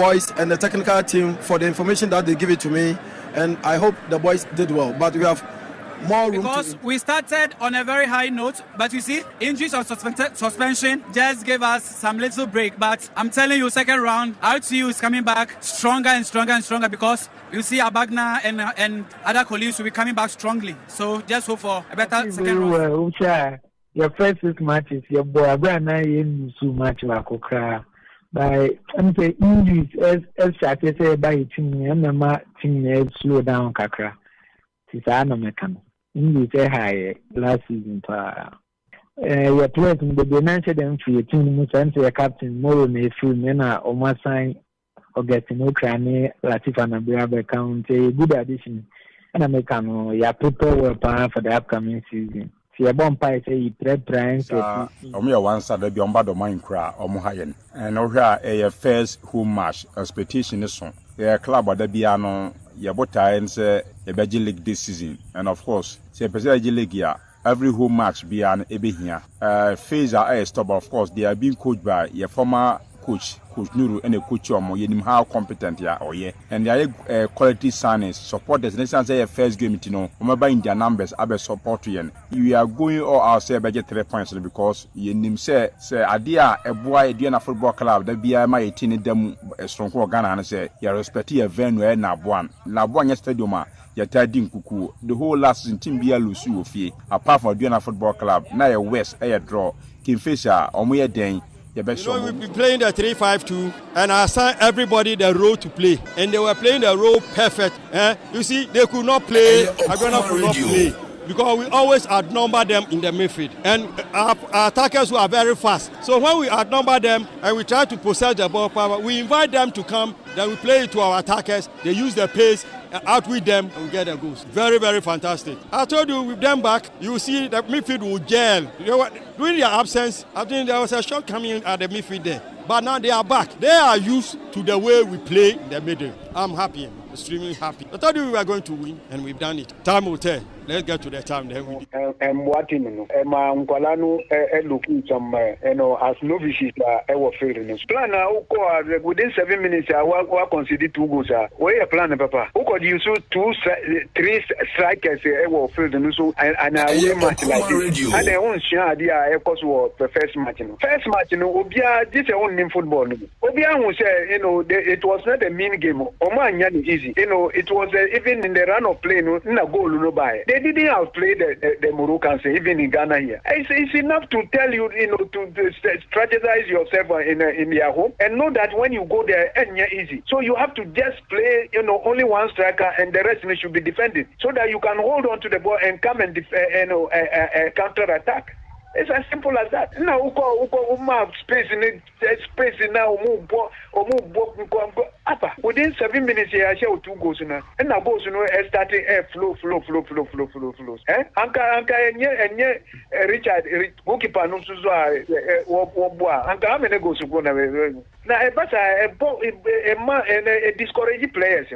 boys and the technical team for the information that they give it to me, and I hope the boys did well. But we have more room because we started on a very high note, but you see, injuries or suspension just gave us some little break. But I'm telling you, second round, RTU is coming back stronger and stronger and stronger, because you see Abagna and other colleagues will be coming back strongly. So just hope for a better second round. Your first 6 matches, your boy Abraham in so much like Okra. By I'm saying injuries as I say by team and my team slow down Kakra. Tisana Mekan. Injuries high last season. Your players in the financial them for your team, your captain, Moro, Mena, or my sign or getting Ukraine, Latifah and Briaba County, good addition. And I make your people for the upcoming season. And one side be on bad of mine cry or Mohayan. And over a first home match expectation is on. A club or the Biano, Yabota and say a Belgian league this season. And of course, say President League, every home match be an Ebe here. Phase are a stop, of course, they are being coached by your former coach Nuru and a coach or yenim how competent ya or ye and they are quality signings support the next say first game you know remember in their numbers abe support yen you are going all outside by get 3 points because yenim say adia a boy na football club that be my 18 them strong Ghana and say you respect your venue na buan stadium ya tadi nkuku the whole last season team be lose you ofie apart from Duana football club na your west air draw Kingfisher omo den. You know, we've been playing the 3-5-2 and I assigned everybody the role to play. And they were playing the role perfect. You see, they could not play, Agona could not play. Because we always outnumber them in the midfield. And our attackers were very fast. So when we outnumber them and we try to possess the ball power, we invite them to come, then we play it to our attackers. They use the pace, outwit them, and we get the goals. Very, very fantastic. I told you, with them back, you see the midfield will gel. You know what? During their absence, I think there was a shortcoming at the midfield there. But now they are back. They are used to the way we play in the middle. I'm happy, extremely happy. I thought we were going to win, and we've done it. Time will tell. Let's get to the time. Then we and what you know, looking some, as novices, I was failing. Plan within 7 minutes, I consider 2 goals. Where a plan, Papa? Who could use 3 strikers? I was failing. So, and I will match like this. And I won't share idea, of course, was the first match. First match, Obia, this is only football. Obia will say, it was not a mean game. Oman easy. It was even in the run of play, no goal, no buy. They didn't outplay the Moroccans, even in Ghana here. It's enough to tell you, to strategize yourself in your home and know that when you go there, it's easy. So you have to just play, only one striker and the rest should be defending so that you can hold on to the ball and come and counter attack. It's as simple as that. Now, space in it, space now, within 7 minutes, I share 2 goals now. And now goes, starting flow. Anka, Richard, goalkeeper, no, Anka, how many goals go now? Now, a discouraging players,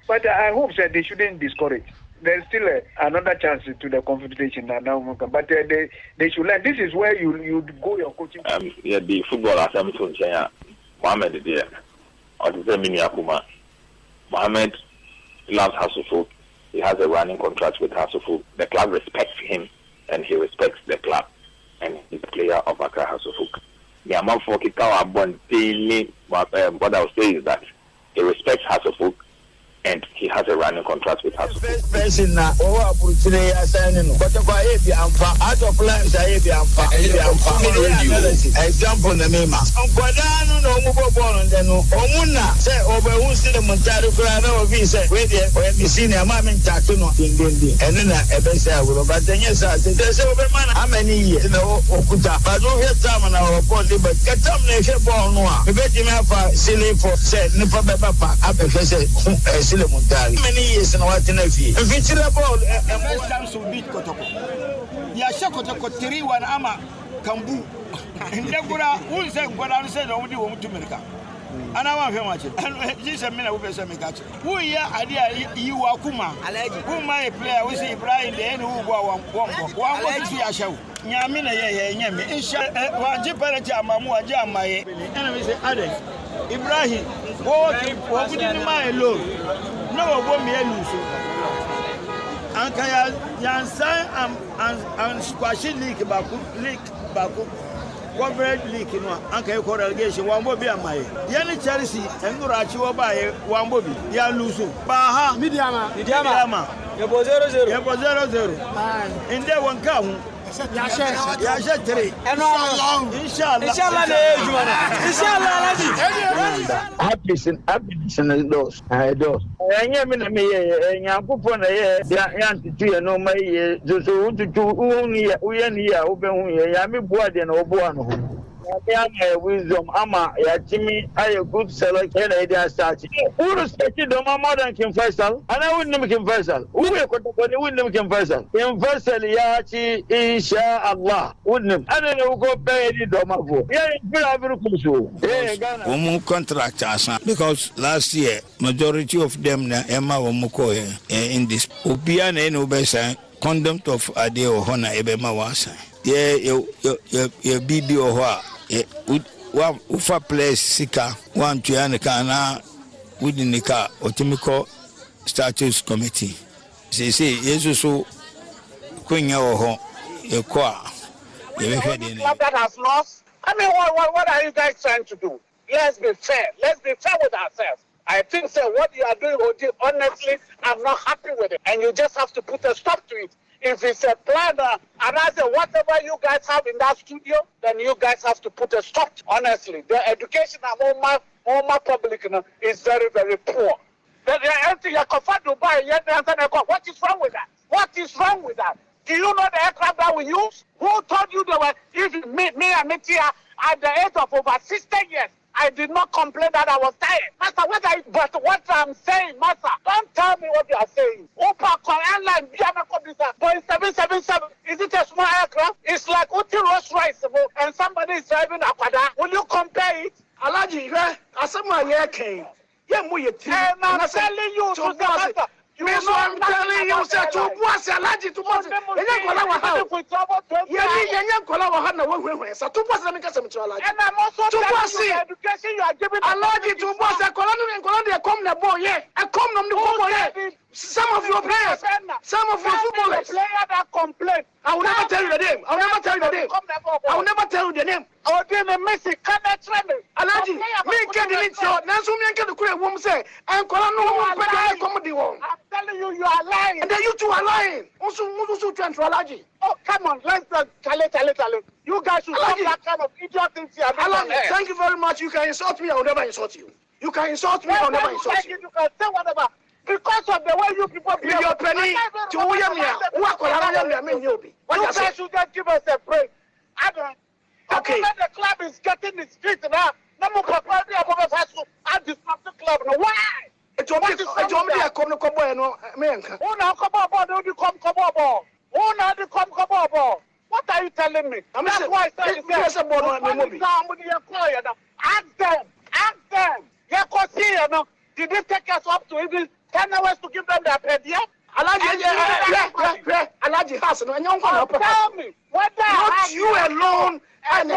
but I hope that they shouldn't discourage. There's still another chance to the competition now, but they should learn. This is where you go your coaching. The football assembly from Mohammed is there. Or the Mini Akuma. Mohammed loves Akuffo. He has a running contract with Akuffo. The club respects him, and he respects the club, and he's a player of Akuffo. The Amanfo Kikawa born daily. What I will say is that he respects Akuffo. And he has a running contract with us. Person now, opportunity assigning. But if I out of plans, I example the Mima. Unquadano, no move on, and then Omuna say over who see the Montaro Grano visa, where the senior mammy Tatuno in Dindi, and then a besa will. But then, yes, there's over man, how many years? Okuta, but don't have time on our body, but get some nation born noir. We bet him up silly for said, Nipa Papa, up a many years in what in a fee. If it's a ball, and most times will beat Kotoko. Yashakotoko 3-1 Ama Kambu. And Yagura, who said what I said, only want to America. And I want very much. And this is a minute with some catch. Who here idea you are Kuma? Who my player we say Brian the end who go one see a show. Yamina, Yami, Isha, Jiparaja, Mamma, Jama, and we say, Ade, Ibrahim. What would in my low? No, what me lose. Anka ya sign and squashing leak baku. Coverage leak no anka e relegation one bobi amaye ye ni Chelsea endurachi wo ba ye one bobi ya lose ba ha mediama ye bo 0-0 man inde won ka hu ya she 3 inshallah happy those enye me na me ye Akropong na ye ya ntitu ye no mai ye so ututu uye ni ya obehu ye ya me boa de na oboa no ho ya me wisdom ama ya timi aye good selection na ide start uru start do more than Kim Faisal ana win Kim Faisal uwe ko to win Kim Faisal ya ci insha Allah win ana ne ko pay di do ma fo ya bila biru kuso Ghana contract asa because last year majority of them na Emma Womuko in this Obia na no be say conduct of Ade o hona ebema wasa ye bibi o ho a ufa place sika one tuane kana within the car otimiko status committee say yesu so kwenya o ho e kwa that has lost. I mean, what are you guys trying to do? Let's be fair with ourselves. I think what you are doing, honestly, I'm not happy with it. And you just have to put a stop to it. If it's a planner, and I say whatever you guys have in that studio, then you guys have to put a stop. Honestly, the education of all my public is very, very poor. What is wrong with that? What is wrong with that? Do you know the aircraft that we use? Who told you they were? If me and Mitia at the age of over 60 years, I did not complain that I was tired. Master, what I'm saying, Master, don't tell me what you are saying. Opa airline, Boeing 777, is it a small aircraft? It's like Uti Rolls Royce, and somebody is driving a Aquada. Will you compare it? Alaji, I said my air came. And I'm telling you, I'm telling you, sir, to was a large to was and I'm also telling you education you are giving a large to was a colonial and Colombia come the boy, a come the boy. Some of your players, some of your footballers, player that complain. I will never tell you the name. I will never tell you the name. I will never tell you the name. Oh, dear, Messi, can I try me? Alaji, me get the link shot. Now, so me get the create woman say, and Colano, I'm telling you, you are lying. And then you two are lying. Also, Alaji. Oh, come on, let's tell it. You guys should stop that kind of idiot things here. Thank you very much. You can insult me, I will never insult you. You can insult me, I will never insult you. You can say whatever. Because of the way you people behave. Your penny to William, you guys should just give us a break. Okay. The club is getting the street now. No more property above us to disrupt the club. No, why? It's already a come no man. Oh, now come on, what are you telling me? That's why I said ask them. Did they take us up to even 10 hours to give them their pay? Yeah? Alaji has no. Tell me, not you alone and the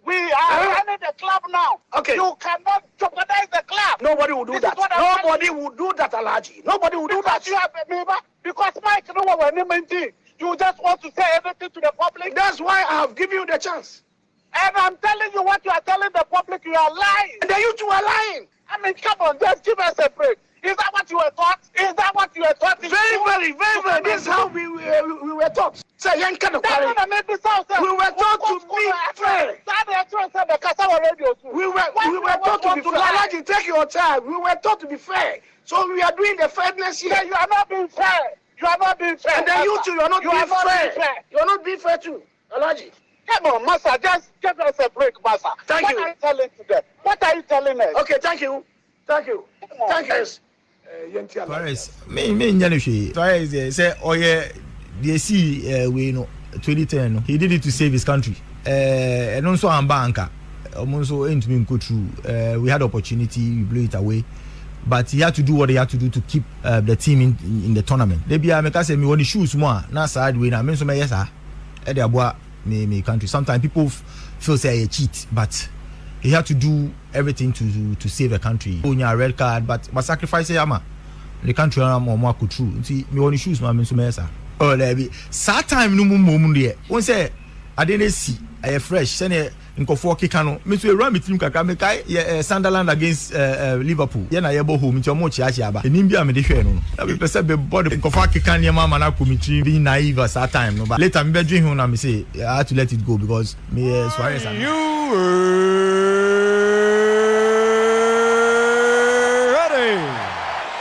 we are running the club now. Okay. You cannot jeopardize the club. Nobody will do that. Nobody will do that, Alaji. Nobody will do that. You have a member because Mike, you just want to say everything to the public. That's why I have given you the chance. And I'm telling you what you are telling the public, you are lying. And then you two are lying. I mean, come on, just give us a break. Is that what you were taught? Very. This is how we were taught. Say, young kind of we were taught to be fair. We were taught to be fair. Alaji, take your time. We were taught to be fair. So we are doing the fairness here. You are not being fair. And then you two, you are not being fair. You are not being fair too, Alaji. Come on, Master, just give us a break, Master. Thank you. What are you telling today? What are you telling us? Okay, thank you. Thank you. Paris, me nyane Paris say they see we no 2010 he did it to save his country. And also on banker. Also ain't been go through. We had opportunity, we blew it away. But he had to do what he had to do to keep the team in the tournament. They be make say me want the shoes more. Na side way na me so me yes ah. E dey aboa me country. Sometimes people feel say I cheat, but he had to do everything to save the country. Only a red card, but sacrifice Yama. The country am more could true. See, me only shoes, my mesa. Oh, there be. Sad time no moment there. One say, I didn't see. I fresh. Send a Akuffo Kikano. Me to a run between Kakamekai, Sunderland against Liverpool. Yena yebo home into much Yaba. In India, me the show. I will perceive the body Akuffo Kikan Yama and Akumitri being naive at that time. No, but later I'm bedroom when I say I had to let it go because me Suarez and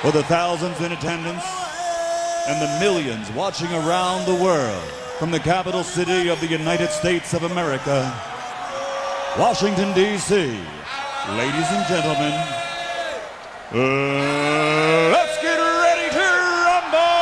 for the thousands in attendance and the millions watching around the world from the capital city of the United States of America, Washington, D.C. Ladies and gentlemen, let's get ready to rumble!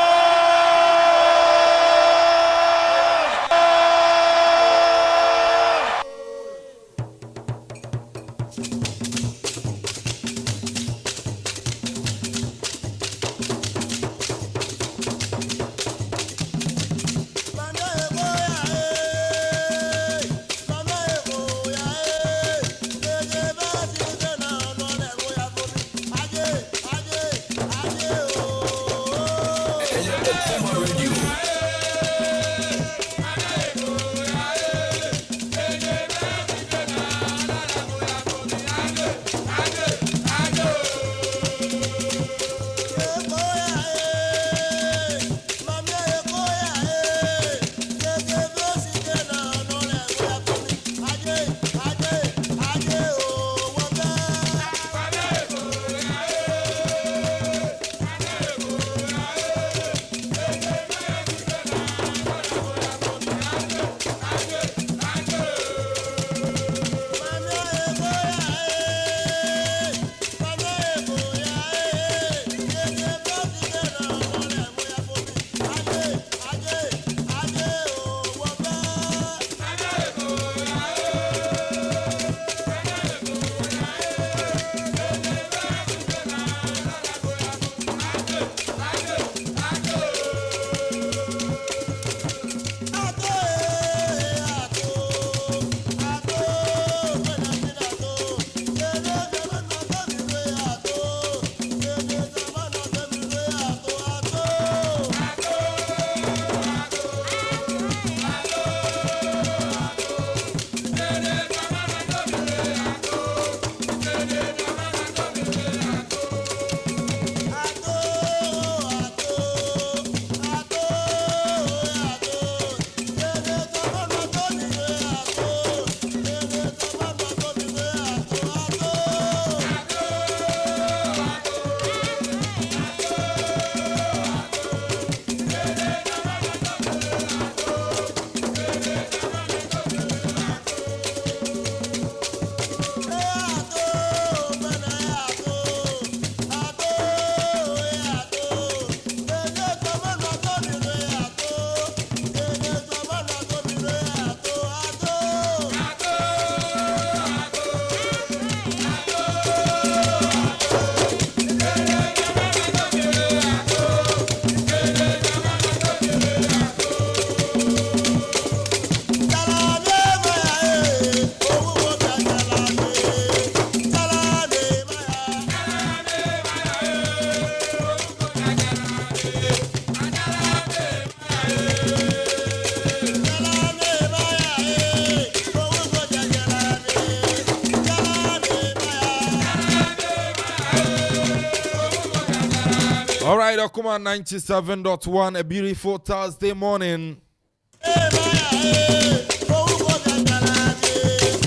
All right, Okoman 97.1, a beautiful Thursday morning.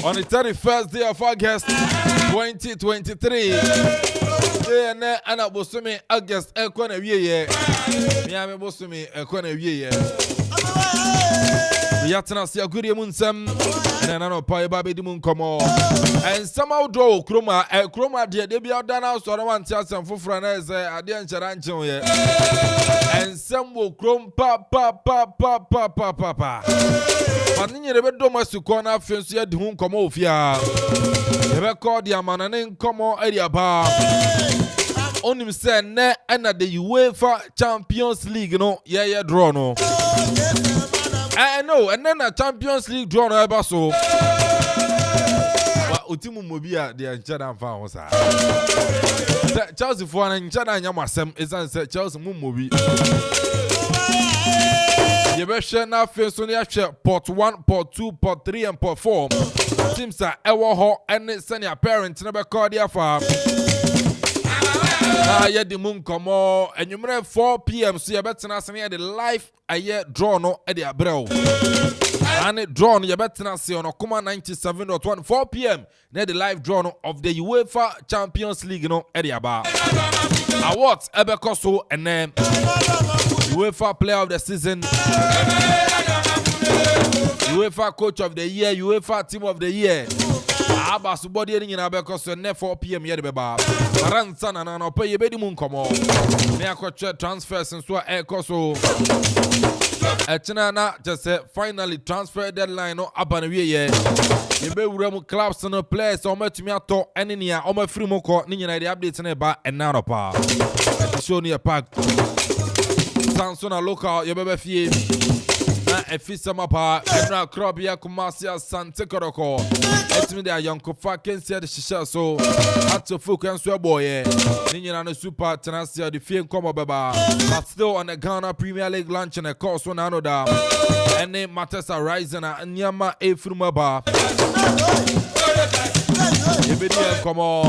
On the 31st day of August 2023. Yeah, and I was to me August Ekwana Ye. Miami was to me Ekwana Ye. Yatana see a good munsem and I know Pai Baby the moon come on. And somehow draw Chroma dear, they be out done out so I want to some for Franes, I didn't charancho yet. And some will chrome papa. But in your bedroom to corner fence yet whom come off ya. The record the Amanan come on area bar. Only say ne and at the UEFA Champions League no, yeah, draw no. I know, and then a Champions League draw no ever so. otimu mobia de nchada mfa ho sa Chelsea for an nchada anya masem esan se Chelsea mu mobi ye be hwe na fe so ne ahwe port 1 port 2 port 3 and port 4 teams are ewo ho ene senior parent na be call dia fa ye di mun komo enwumre 4 pm so ye betena ase the live aye draw no e de abrel and draw no ye betena ase on Okoman 97.1 4 pm na the live draw no of the UEFA Champions League no e de aba awards ebe koso ene UEFA Player of the Season, UEFA Coach of the Year, UEFA Team of the Year. Aba subodi ni na be koso ne 4 pm ye de beba. Maransa na no pay ye be di mun komo. Me akotwe transfers nso e koso. Echina na just finally transfer deadline no aba na wie ye. Ye be wura mu clubs no players o matumi ato ene ne a o mafiri mu ko ni nyina de update na ba ena no pa. Show ni a pack. Sansona local ye bebe fie na efisa mapa enra krobia kumasia sante koroko etimi de ayonkofa kensia de shisha so atofo kwanso boye ni nyina no super tenasia de fie nkomo beba but still on the Ghana Premier League launch and a course one anoda ene matters are rising na nyama efruma ba Ebedi komo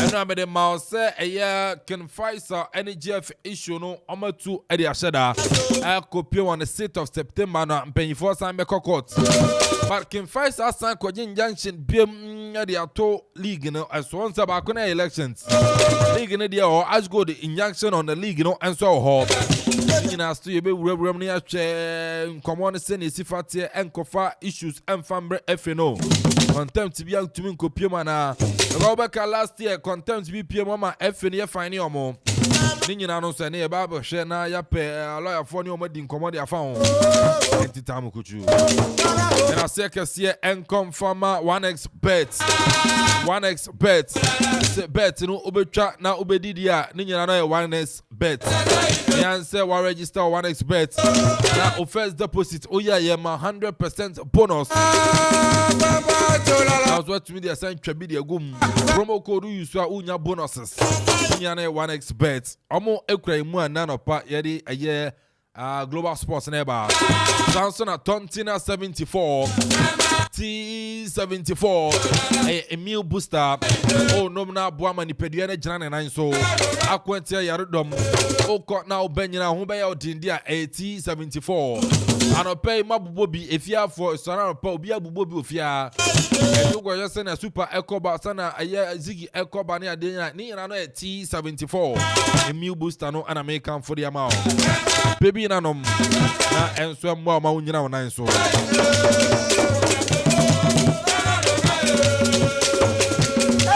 ena me de mouse eya Ken Faisal NGF issue no omatu e de asheda Akopie on the 6th of September na mpanyifo san be court but Ken Faisal san kwaji injunction biem de ato league no as once about na elections league no dia or as go the injunction on the league no and so ho nyina sto ye be wurawuram ne ahwe nkomo ne se ne sifate enkofa issues emfambre FNO contempt bi antumi nkopie mana Robeka last year contempt bi pie mama FNO ye fine omo ni nyina no se ne ye ba hwe na ya pe lawyer for ne omo di nkomo de afa ho entitam kuchu na se kese enconfirma 1x bet se bet no obetwa na obedidi a ni nyina no ye 1x bet yan se wa register 1x bet na o first deposit oya ye ma 100% bonus that's what to me they send twa bi de agum promo code use a unya bonuses nyina na 1x bet omo ekura mu ananopa ye de aye Global Sports Neighbor Samson at Tontina 74 T74 a meal booster oh nomina boama ni pediane jana na so akwentia yarodom o ko na obenyina ho be ya odindia T74 anopay mabubobi efia for sona pa obi abubobi ofia edugo yese na super ekoba sana aye zigi ekoba ne adenya ni na no T74 a meal booster no an American for the amount baby nanom na enso mwa ma unyina wonan so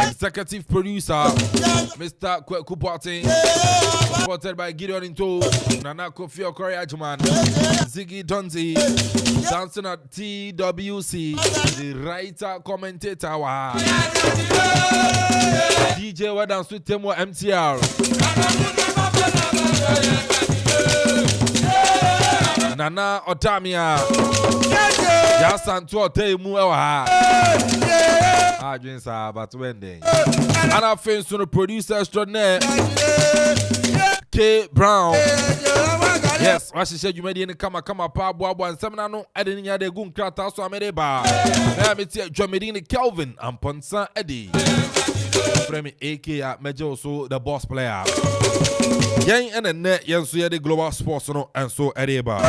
executive producer Mr. Kupati supported by Gideon Into Nana Kofi Okori Ajuman Ziggy Donzi dancing at TWC the writer commentator wa DJ wa dance with Temo MTR Nana Otamia Jasanto Otemu ewa Adwinsa but wende Ana Finsu no producer extraordinaire K Brown yes washishe jumedi ni kama pa boabo nsem na no ade ni nya de gu nkrata so amede ba na meti jumedi ni Kelvin Amponsah Addi Frame AK Major so the boss player yen ene yen so ye the Global Sports no and so Adeba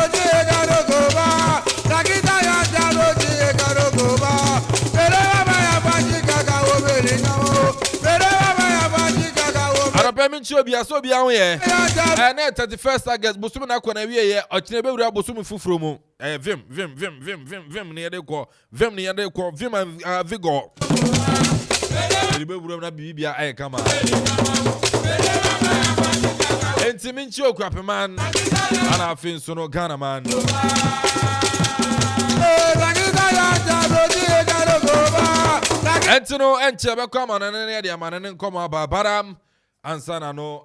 Arapeminchi obi aso obi anwo ye na 31st August busum na kwana wie ye ochine be wura busum fufuro mu vim ne ye de ko vim vigor be wura na bibia ay kama entiminchi Akuapem man ana afin so no Ghana man Entino enche be kama na ne de amane nkoma babaram ansana no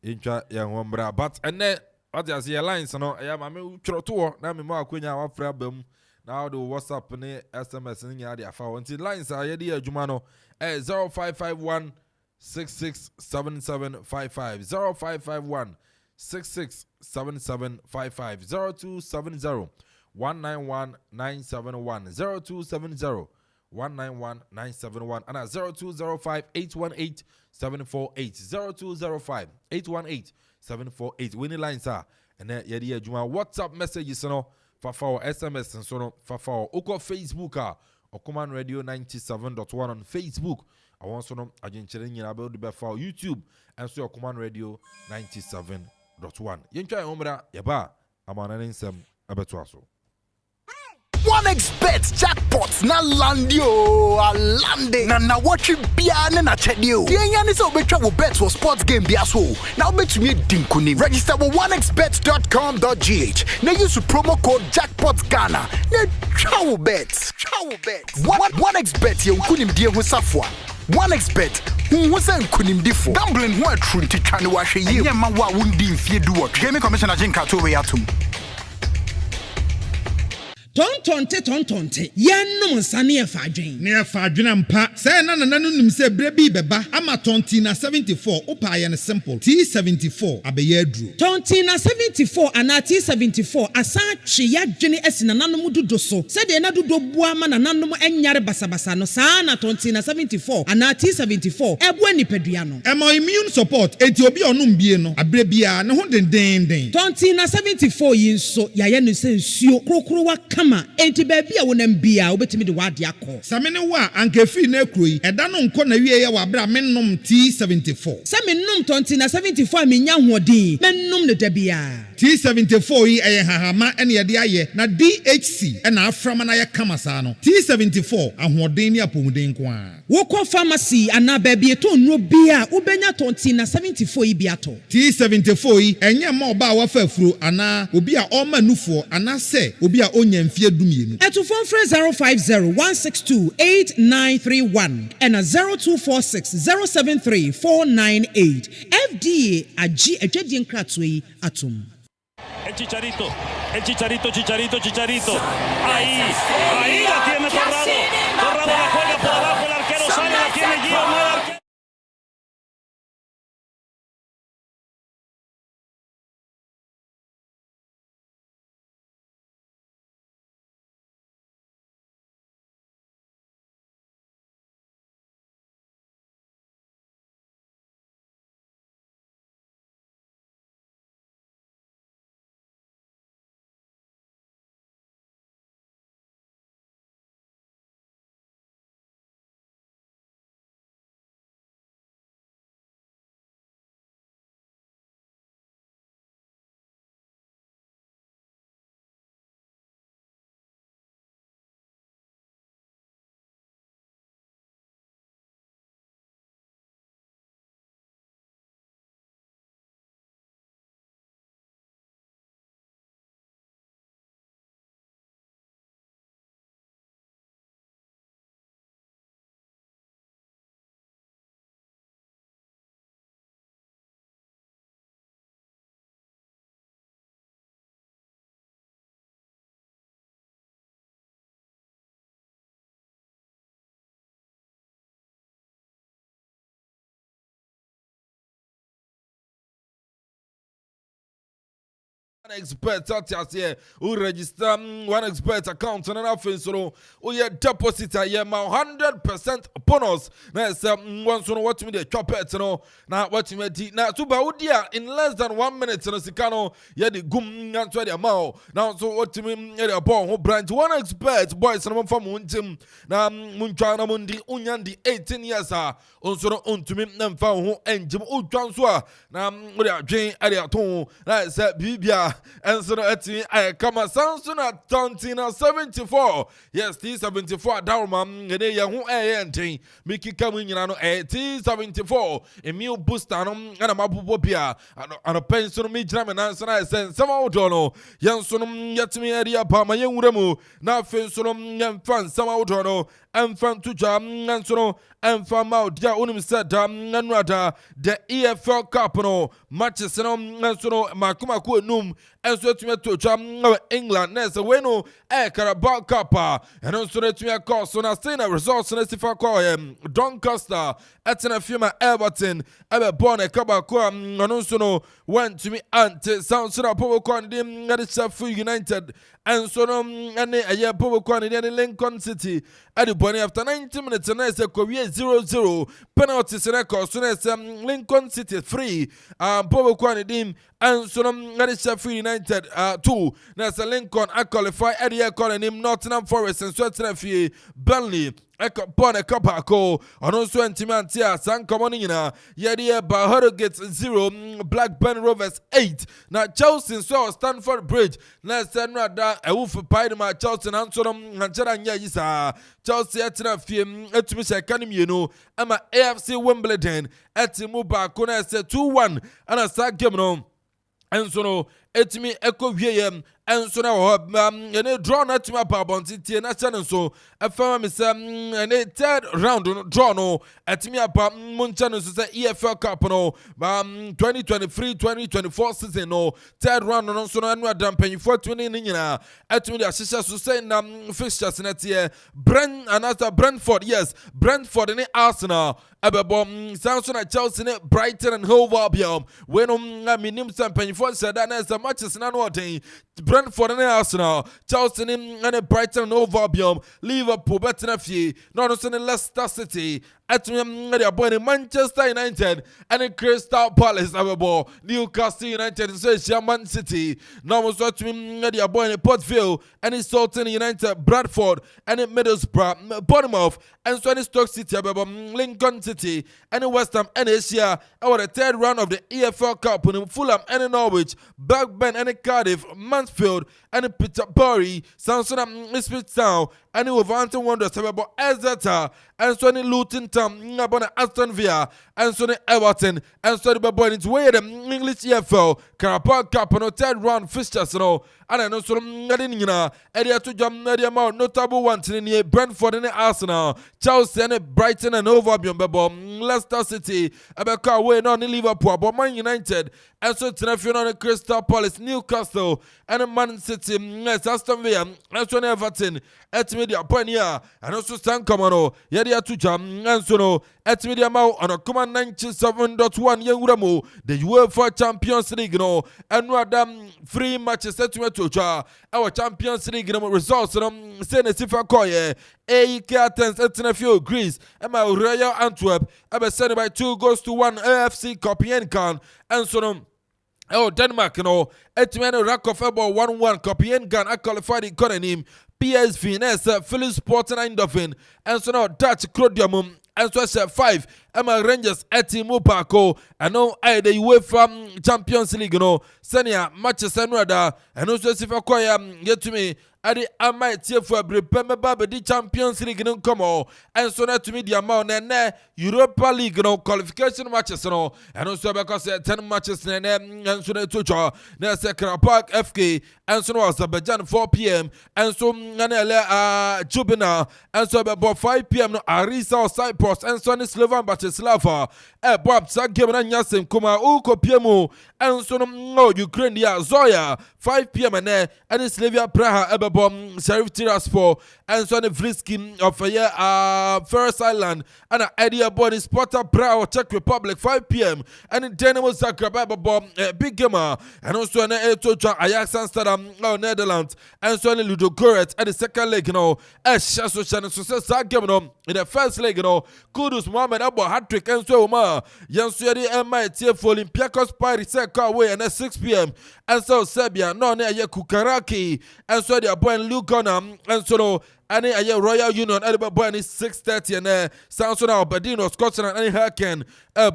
incha ya hombra but ene what you see lines no ya mame utro to na me ma akwanya wafra bam Now the WhatsApp ne SMS ni nya de afa wonti lines are ye de adwuma no 0551 667755 0551 667755 0270 191971 0270 191971 and 0205 818 748 0205 818 748 winning lines are and then yedi adwuma WhatsApp messages no fafa SMS and so no fafa oko Facebook Okoman Radio 97.1 on Facebook. I want to know ajenchere nyina about the befa YouTube and so Okoman Radio 97.1. Yencha omra yaba amana nsem abeto aso. 1xBet jackpots na landio alande na watch bia na chedio yenya ni so betwa wo bet for sports game bia so na obetumi dinkuni register with 1xbet.com.gh na use promo code jackpots Ghana na travel bet 1xBet ye nkunim die ho safwa 1xBet who send kunimdifo gambling ho atru ntitwa ne wa hwe ye nyema wa wundi mfie duwo Gaming Commissioner Jinka to we atum Tontonte yenum nsane e fadwen ne e fadwen mpa say na nim say brebi beba ama tontina 74 upa ye ne simple T74 abeye aduro tontina 74 ana T74 asa twe yadwene esi nananom dodo so say de na dodo bua ma nananom enyare basabasa no saa na tontina 74 ana T74 ebo anipadua no emo immune support enti obi onum bie no abrebia ne ho denden tontina 74 yinso yaye no se nsuo krokro wa enti baby a wonam bia obetimi de wade akọ samene wa ankefi na ekroyi eda no nko na wie ye wa bra mennom T74 samennom tontina 74 amenya hoodin mennom ne dabia T74 yi eye hahama ene ye de aye na DHC ena aframa na ye kamasa no T74 ahoodin ni apomuden ko a wokọ pharmacy ana baby eto nro bia ubenya tontina 74 yi bia to T74 yi enye ma oba wa fafuro ana obi a o manufo ana se obi a onya mfie dumienu eto phone 050-162-8931 and 0246-073-498 FDA agi adwadi nkratoi atum Chicharito ahí la tiene Torrado la juega por abajo el arquero sale la tiene Guillermo expert out here who register 1xBet account and nothing so your deposit here 100% bonus na once no what me the chop it no na what me na to ba udia in less than 1 minute no sikano ye the gum nyanto the amount now so what me the ball who branch 1xBet boys no from untim na muntwa na mundi unyandi 18 years onso no untumi na mfa ho enjim utwan so na we adwen ade aton na say bibia enso no ati kama sanso na tontina 74 yes T74 darma ngene ye ho enten miki kam nyina no T74 emiu booster no na mabobo bia ano penso no mi gira me nanso na sen sama odo no yenso no yetimi area ba ma yenwura mu na fenso no yemfan sama odo no ɛmfa ntodwa nso no ɛmfa ma odia wonim sɛ da nanurada the EFL Cup no matches no nso no makomako enum nso atumi atodwa England na ɛsɛ wei no Carabao Cup ɛno nso no atumi akɔ so na sei na results no sifa kɔ Doncaster ɛtena fima Everton ɛbɛbɔ no ɛka baako ɔno nso no wantumi ante sa nso na pɔbɔkɔ ne de ɛde Sheffield United ɛnso no ɛne ɛyɛ pɔbɔkɔ ne de Lincoln City ɛde bɔne after 90 minutes na ɛsɛ kɔwie 0-0 penalties na ɛkɔ so na ɛsɛ Lincoln City 3 pɔbɔkɔ ne de ɛnso no ɛde Sheffield United 2 na ɛsɛ Lincoln aqualify ɛde yɛ kɔ n'anim Nottingham Forest nso ɛtena fie Burnley Bon a Kabako, on also Antimantia, San Comonina, Yadia Harrogate 0, Blackburn Rovers 8. Now Chelsea saw Stamford Bridge, Nasan Rada, a wolf Pidema, Chelsea and Ansonom, Hancharan Yisa, Chelsea Atina Film, Etmisha Canimino, Emma AFC Wimbledon, Etimuba Kona said 2-1, and a Sagamno, and so no, Etimi Echo VM. And so now, and a draw not to my pabon, City and National so a firm is and a third round draw no at me about Munchano EFL Cup no 2023-2024 season no third round no so no dampen for 20 nina at me the assistant so say fixtures in that year Brentford yes Brentford in Arsenal Ababom Samson at Chelsea Brighton and Hove Albion when I mean him some penny for said that as a match is not what Brentford and Arsenal, Chelsea and Brighton and Hove Albion, Liverpool, better fee, not also in Leicester City, at Manchester United and Crystal Palace, Newcastle United and Man City, now also to Port Vale and Sultan United, Bradford and Middlesbrough, Bournemouth and Swansea Stoke City, Lincoln City and West Ham and Asia, over the third round of the EFL Cup in Fulham and Norwich, Blackburn and Cardiff, Mansfield and Peterborough, Samson and Ipswich Town and Wolverhampton Wanderers about Exeter and Swansea Luton Town, Nabona Aston Villa and Swansea Everton and Swansea Boy into way the English EFL Carabao Cup and third round fixtures and I know so area to jump amount notable ones in Brentford and Arsenal, Chelsea and Brighton and Hove Albion, Leicester City, Abeka way on Liverpool, but Man United and so on Crystal Palace, Newcastle and Man City, Aston Villa, and so Everton, at media point here, and also San Comano, Yadia to jump and so no, at media mount on Okoman 97.1 Young Ramo, the UEFA Champions League, no, and Radam 3 matches set to our Champions League results, Sene Sifa Koye, AEK Athens, Etinefio, Greece, and my Royal Antwerp, sent by 2-1 AFC Copenhagen, and so on. Denmark, no, Etmano Rakov about 1-1 Copenhagen, I qualified economy, PSV, Nessa, Philips Sport and Eindhoven, and so now Dutch Crodium, and so 5, Emma Rangers, Eti Mupako, and no, the UEFA Champions League, no, Senia, matches and rather, and also if I call get to me. Adi amai tie for Brepeme Baba di Champions League no come and so na to me the amount and Europa League no qualification matches no and also because 10 matches and so na to na Sekra Park FK and so Azerbaijan 4 p.m. and so na Jubilee and so about 5 p.m. no Arisa or Cyprus and so ni Slovan Bratislava Bob Sagem na Nyasem kuma uko piemu and so no Ukraine ya Zoya 5 p.m. and Slavia Praha Sheriff Tiraspol and so the Vlisky of Ferris Island and Idea Body Sparta Praha Czech Republic 5 p.m. and in Dynamo Zagreb Big Gamer and also an Etocha Ajax Amsterdam Netherlands and so in Ludo Goretz at the second leg Association Success Zagreb in the first leg Kudus Mohamed Abba hat-trick and so Yansuri MIT for Olympiacos Paris away and at 6 p.m. and so Serbia no Kukaraki and so the boy Lugana and so no and a Royal Union at the boy is 6:30 and Samson Albadino Scotland and Haken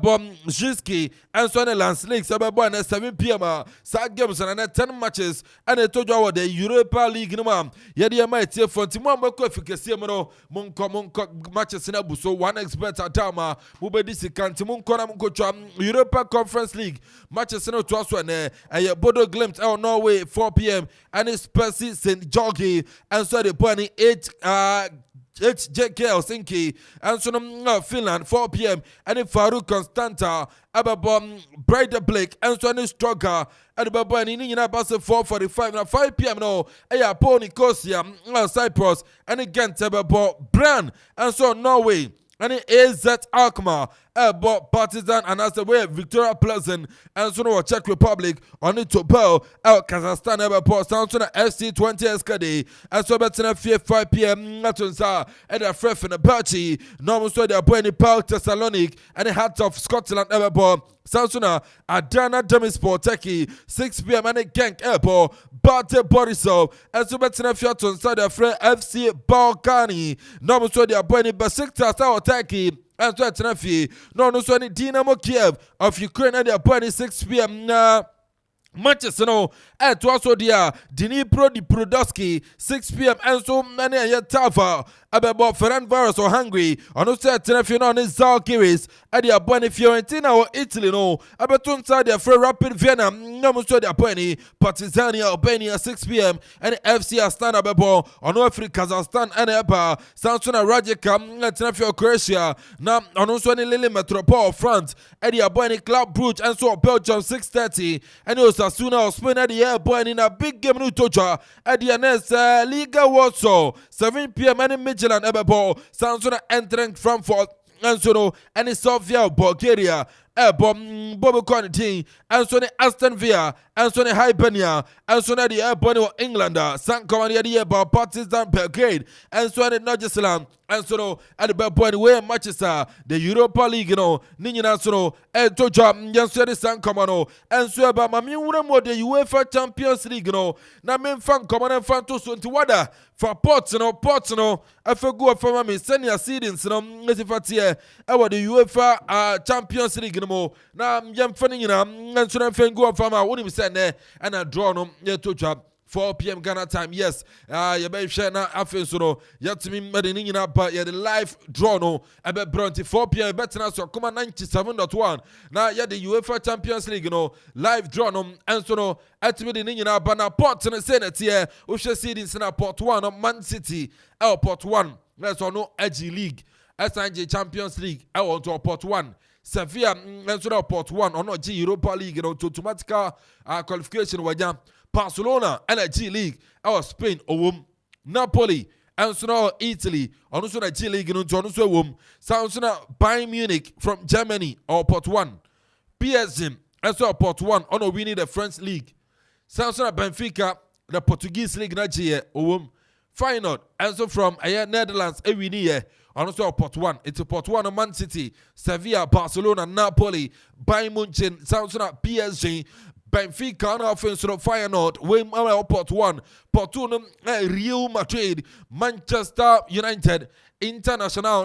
Bom Jiski and so the Lance Leagues about boy at 7 p.m. Sad games and 10 matches and I told you the Europa League no man Yadia might say for Timon efficacy Munko matches in Abuso 1 expert at Dama Mubedisi Cantimun Konam Europa Conference League matches in Otwaswane a Bodo Glimpse out Norway 4 p.m. and it's Percy St. George and so the boy 8 HJK Helsinki and so Finland 4 p.m. and Farouk Constanta ababo Brighter Blake and so Stroga and babo and in 4:45 na 5 p.m. no Pony Nicosia Cyprus and again Tababo Bran and so Norway and AZ Alkmaar about Partizan and as the way Victoria Pleasant and so no Czech Republic on it to Pearl Kazakhstan about Samsung FC20 SKD and so better 5 p.m. Natunsa and a fresh in the party normal so they are playing Pearl Thessalonic and the Hearts of Scotland about Samsung Adana Demisport Turkey 6 p.m. and a Genk Airport Bate Borisov and so better Natunsa the FC Balkani normal so they are playing Besiktas out Turkey and so Tenafi no so any Dynamo Kiev of Ukraine and they are playing 6 p.m. Manchester no at also dia Dnipro Dnipropetrovsk 6 p.m. and so many Tava about Ferencváros or Hungary on also Tenafi no Zalgiris at the Abani Fiorentina or Italy no about inside their free Rapid Vienna no so they are playing Partizan Albania 6 p.m. and FC Astana Bebo on Africa Kazakhstan and Eba Samsung Rajeka Tenafi Croatia now on also Lille Metropole France at the Abani Club Brugge and so Belgium 6:30 and also Sasuna Spain at the airport in a big game no tocha at the NS Liga Warsaw 7 p.m. and Midtjylland Ebebo Samsung entering Frankfurt and so no and Sofia Bulgaria Bobby Conti and so Aston Villa and so Hibernia and so the airport of England St. Command the about Partizan Belgrade and so not just and so no at the point where matches are the Europa League Nina so and tocha Yanseri St. Command and so about Mami Uramo the UEFA Champions League na men fan command and fan to so into wada for Ports I forgo for Mami senior seedings as if at here the UEFA Champions League na yam fanning and so I'm go from my wouldn't send there and I draw no to job 4 p.m. Ghana time, yes. You better share now. I feel so. You have to be made in but the live draw no. I bet Bronte 4 p.m. Better now. So come on 97.1. Now yeah the UEFA Champions League live draw no. And so no. At me in but now Port and Senate here. We shall see this in Port 1 Man City. Port 1. Let's no Edgy League. SNJ Champions League. Want to Port 1. Sevilla and so Port 1 or not G Europa League to automatic qualification wajan. Barcelona and G League, our Spain, Napoli, and so Italy, and also the G League, and also Bayern Munich from Germany, or Port 1, PSG, and so Port 1, or we need the French League, Samsung Benfica, the Portuguese League, Nigeria, Feyenoord, and so from Netherlands, we need, and also Port 1, it's a Port 1, Man City, Sevilla, Barcelona, Napoli, Bayern Munich, Samsung PSG, Benfica and offensive Feyenoord, Port 1, Port 2, Real Madrid, Manchester United, International,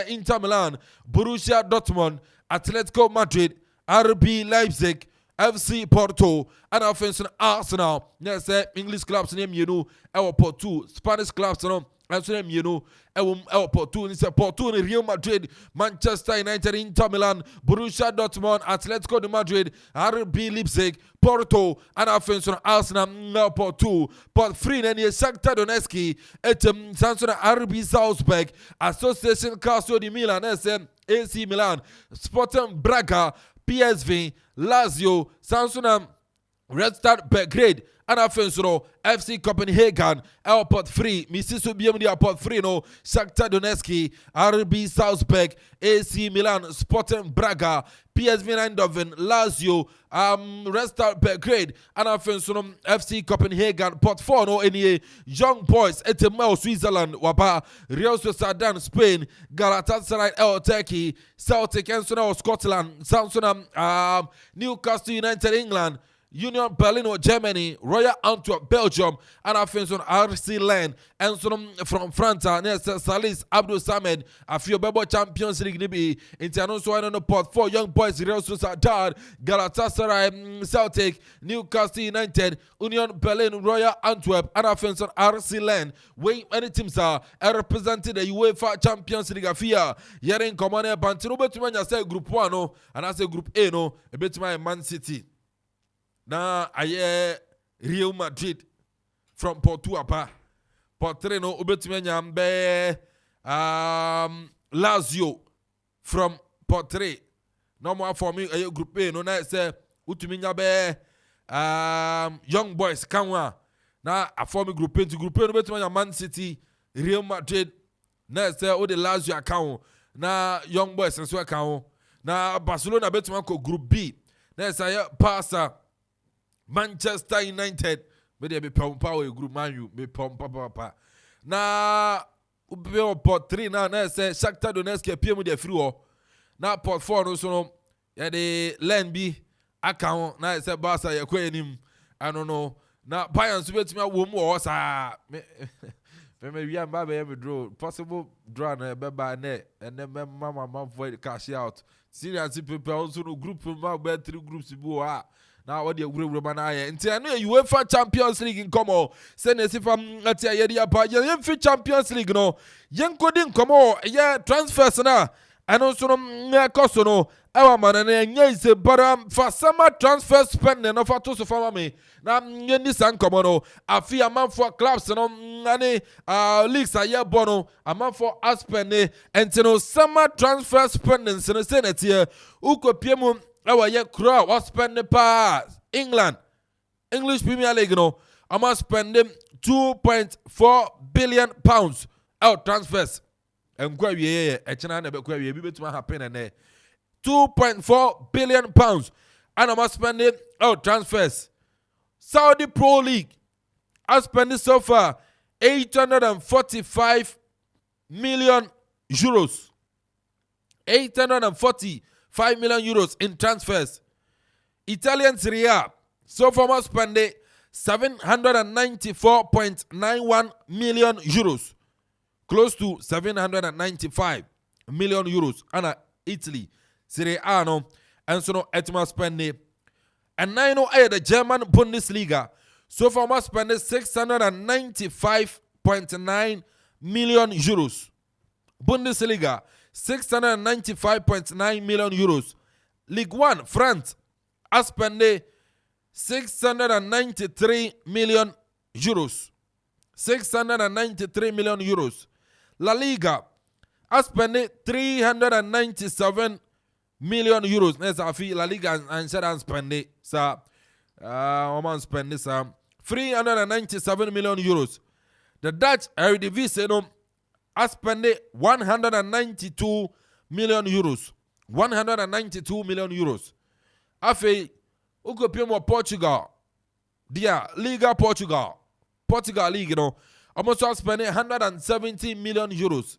Inter Milan, Borussia Dortmund, Atletico Madrid, RB Leipzig, FC Porto, and offensive Arsenal, English clubs name Port 2, Spanish clubs and so Port 2, Port 2, Real Madrid, Manchester United, Inter Milan, Borussia Dortmund, Atletico de Madrid, RB Leipzig, Porto, and offensive Arsenal, Port 2, Port 3, and Shakhtar Donetsk, Samsung RB Salzburg, Association Calcio di Milan, AC Milan, Sporting Braga, PSV, Lazio, Samsung Red Star Belgrade, and offensive FC Copenhagen, Airport 3, Misisu BMD Airport 3, Shakhtar Donetsk, RB Salzburg, AC Milan, Sporting Braga, PSV Eindhoven, Lazio, Red Star Belgrade, and offensive FC Copenhagen, Port 4, Young Boys, Etemel, Switzerland, Waba, Real Sociedad, Spain, Galatasaray, Turkey, Celtic, and Scotland, Samsung, Newcastle United, England, Union Berlin or Germany, Royal Antwerp, Belgium, and offensive RC Lens, and from France, Salis, Abdul Samed, a few Bebo Champions League Nibi, International Port 4, Young Boys, Real Sociedad, Galatasaray, Celtic, Newcastle United, Union Berlin, Royal Antwerp, and offensive RC Lens. Where many teams are representing the UEFA Champions League affair. Here in common, Bantino Betumania say Group 1, and I say Group A, a bit my Man City. Na aye Real Madrid from Port 2 apa Port 3 no obetime nyambe Lazio from Port 3. No more for me a group A no na say utuminya be young boys kanwa na a form group A to group A no betuma Man City, Real Madrid na say o the Lazio account na young boys nso account na Barcelona betuma ko group B na say Barca, Manchester United be dey be power group Man U be papa na ube Port 3 na say Shakhtar Donetsk PM dey free o na Port 4 no so no ya de len bi account na say Barca ya kwanim I don't know na Bayern so betumi awo mu o sa me we am ba be draw possible draw na be ba na and then mama avoid cash out serious people also no group ma be 3 groups bi o na what the group na ya nti anu UEFA Champions League in komo say na sifa atia ye dia pa ye fi Champions League no yen kodi komo ye transfers na anu so no me koso no ewa mana na nya se bara for summer transfer spending no for to so fama me na ni san komo no afi Amanfo clubs no ani leagues aye bono Amanfo aspend enti no summer transfer spending se no say na tie ukopiemu ewa ye kura was spend pa England English Premier League no am spending 2.4 billion pounds out transfers enkwa wiye e chena na be kwa wiye bi betuma happen na 2.4 billion pounds and am spending out transfers. Saudi Pro League has spent so far 845 million euros. 845 million euros in transfers. Italian Serie A so far must spend 794.91 million euros. Close to 795 million euros. And Italy Serie A no and so no etima spend and now the German Bundesliga so far must spend 695.9 million euros. Bundesliga 695.9 million euros. Ligue 1 France has spent 693 million euros. 693 million euros. La Liga has spent 397 million euros. Yes, I feel La Liga and spend it. So, spend this 397 million euros. The Dutch Eredivisie has spent 192 million euros. 192 million euros. Afe, uko Portugal. Dia Liga Portugal. Portugal League, almost spending 170 million euros.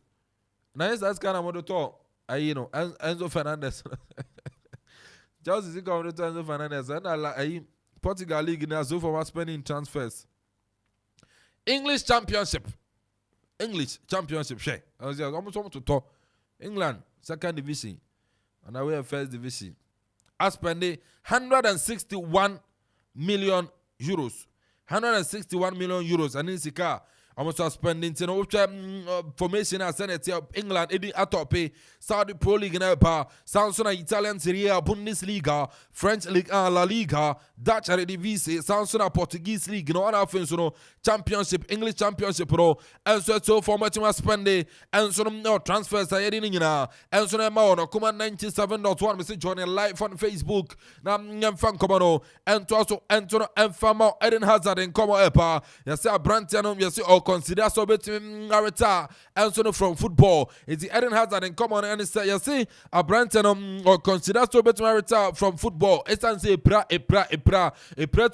Nice, that's kind of what to talk. Enzo Fernandez. Just is going to Enzo Fernandez. And Portugal League now so far spending transfers. English Championship. Share. I was almost want to talk. England, second division. And now we have first division. I spending 161 million euros. 161 million euros. And in Sika, I'm also spending formation as Senator England, Eddie Atope, Saudi Pro League, Samsung Italian Serie A, Bundesliga, French League 1, La Liga, Dutch Eredivisie, Samsung Portuguese League, Championship, English Championship, and so for much more spending, and so no transfers. I didn't know, and so now Okoman 97.1 message joining live on Facebook. Now, fan Komano, and also Antonio and Famo Eden Hazard and Komo Epa. Yes, Brantianum, yes, consider so between retire and so from football. It's the Eden Hazard and come on and say you see a Branton or consider so between retire from football. It's an say a to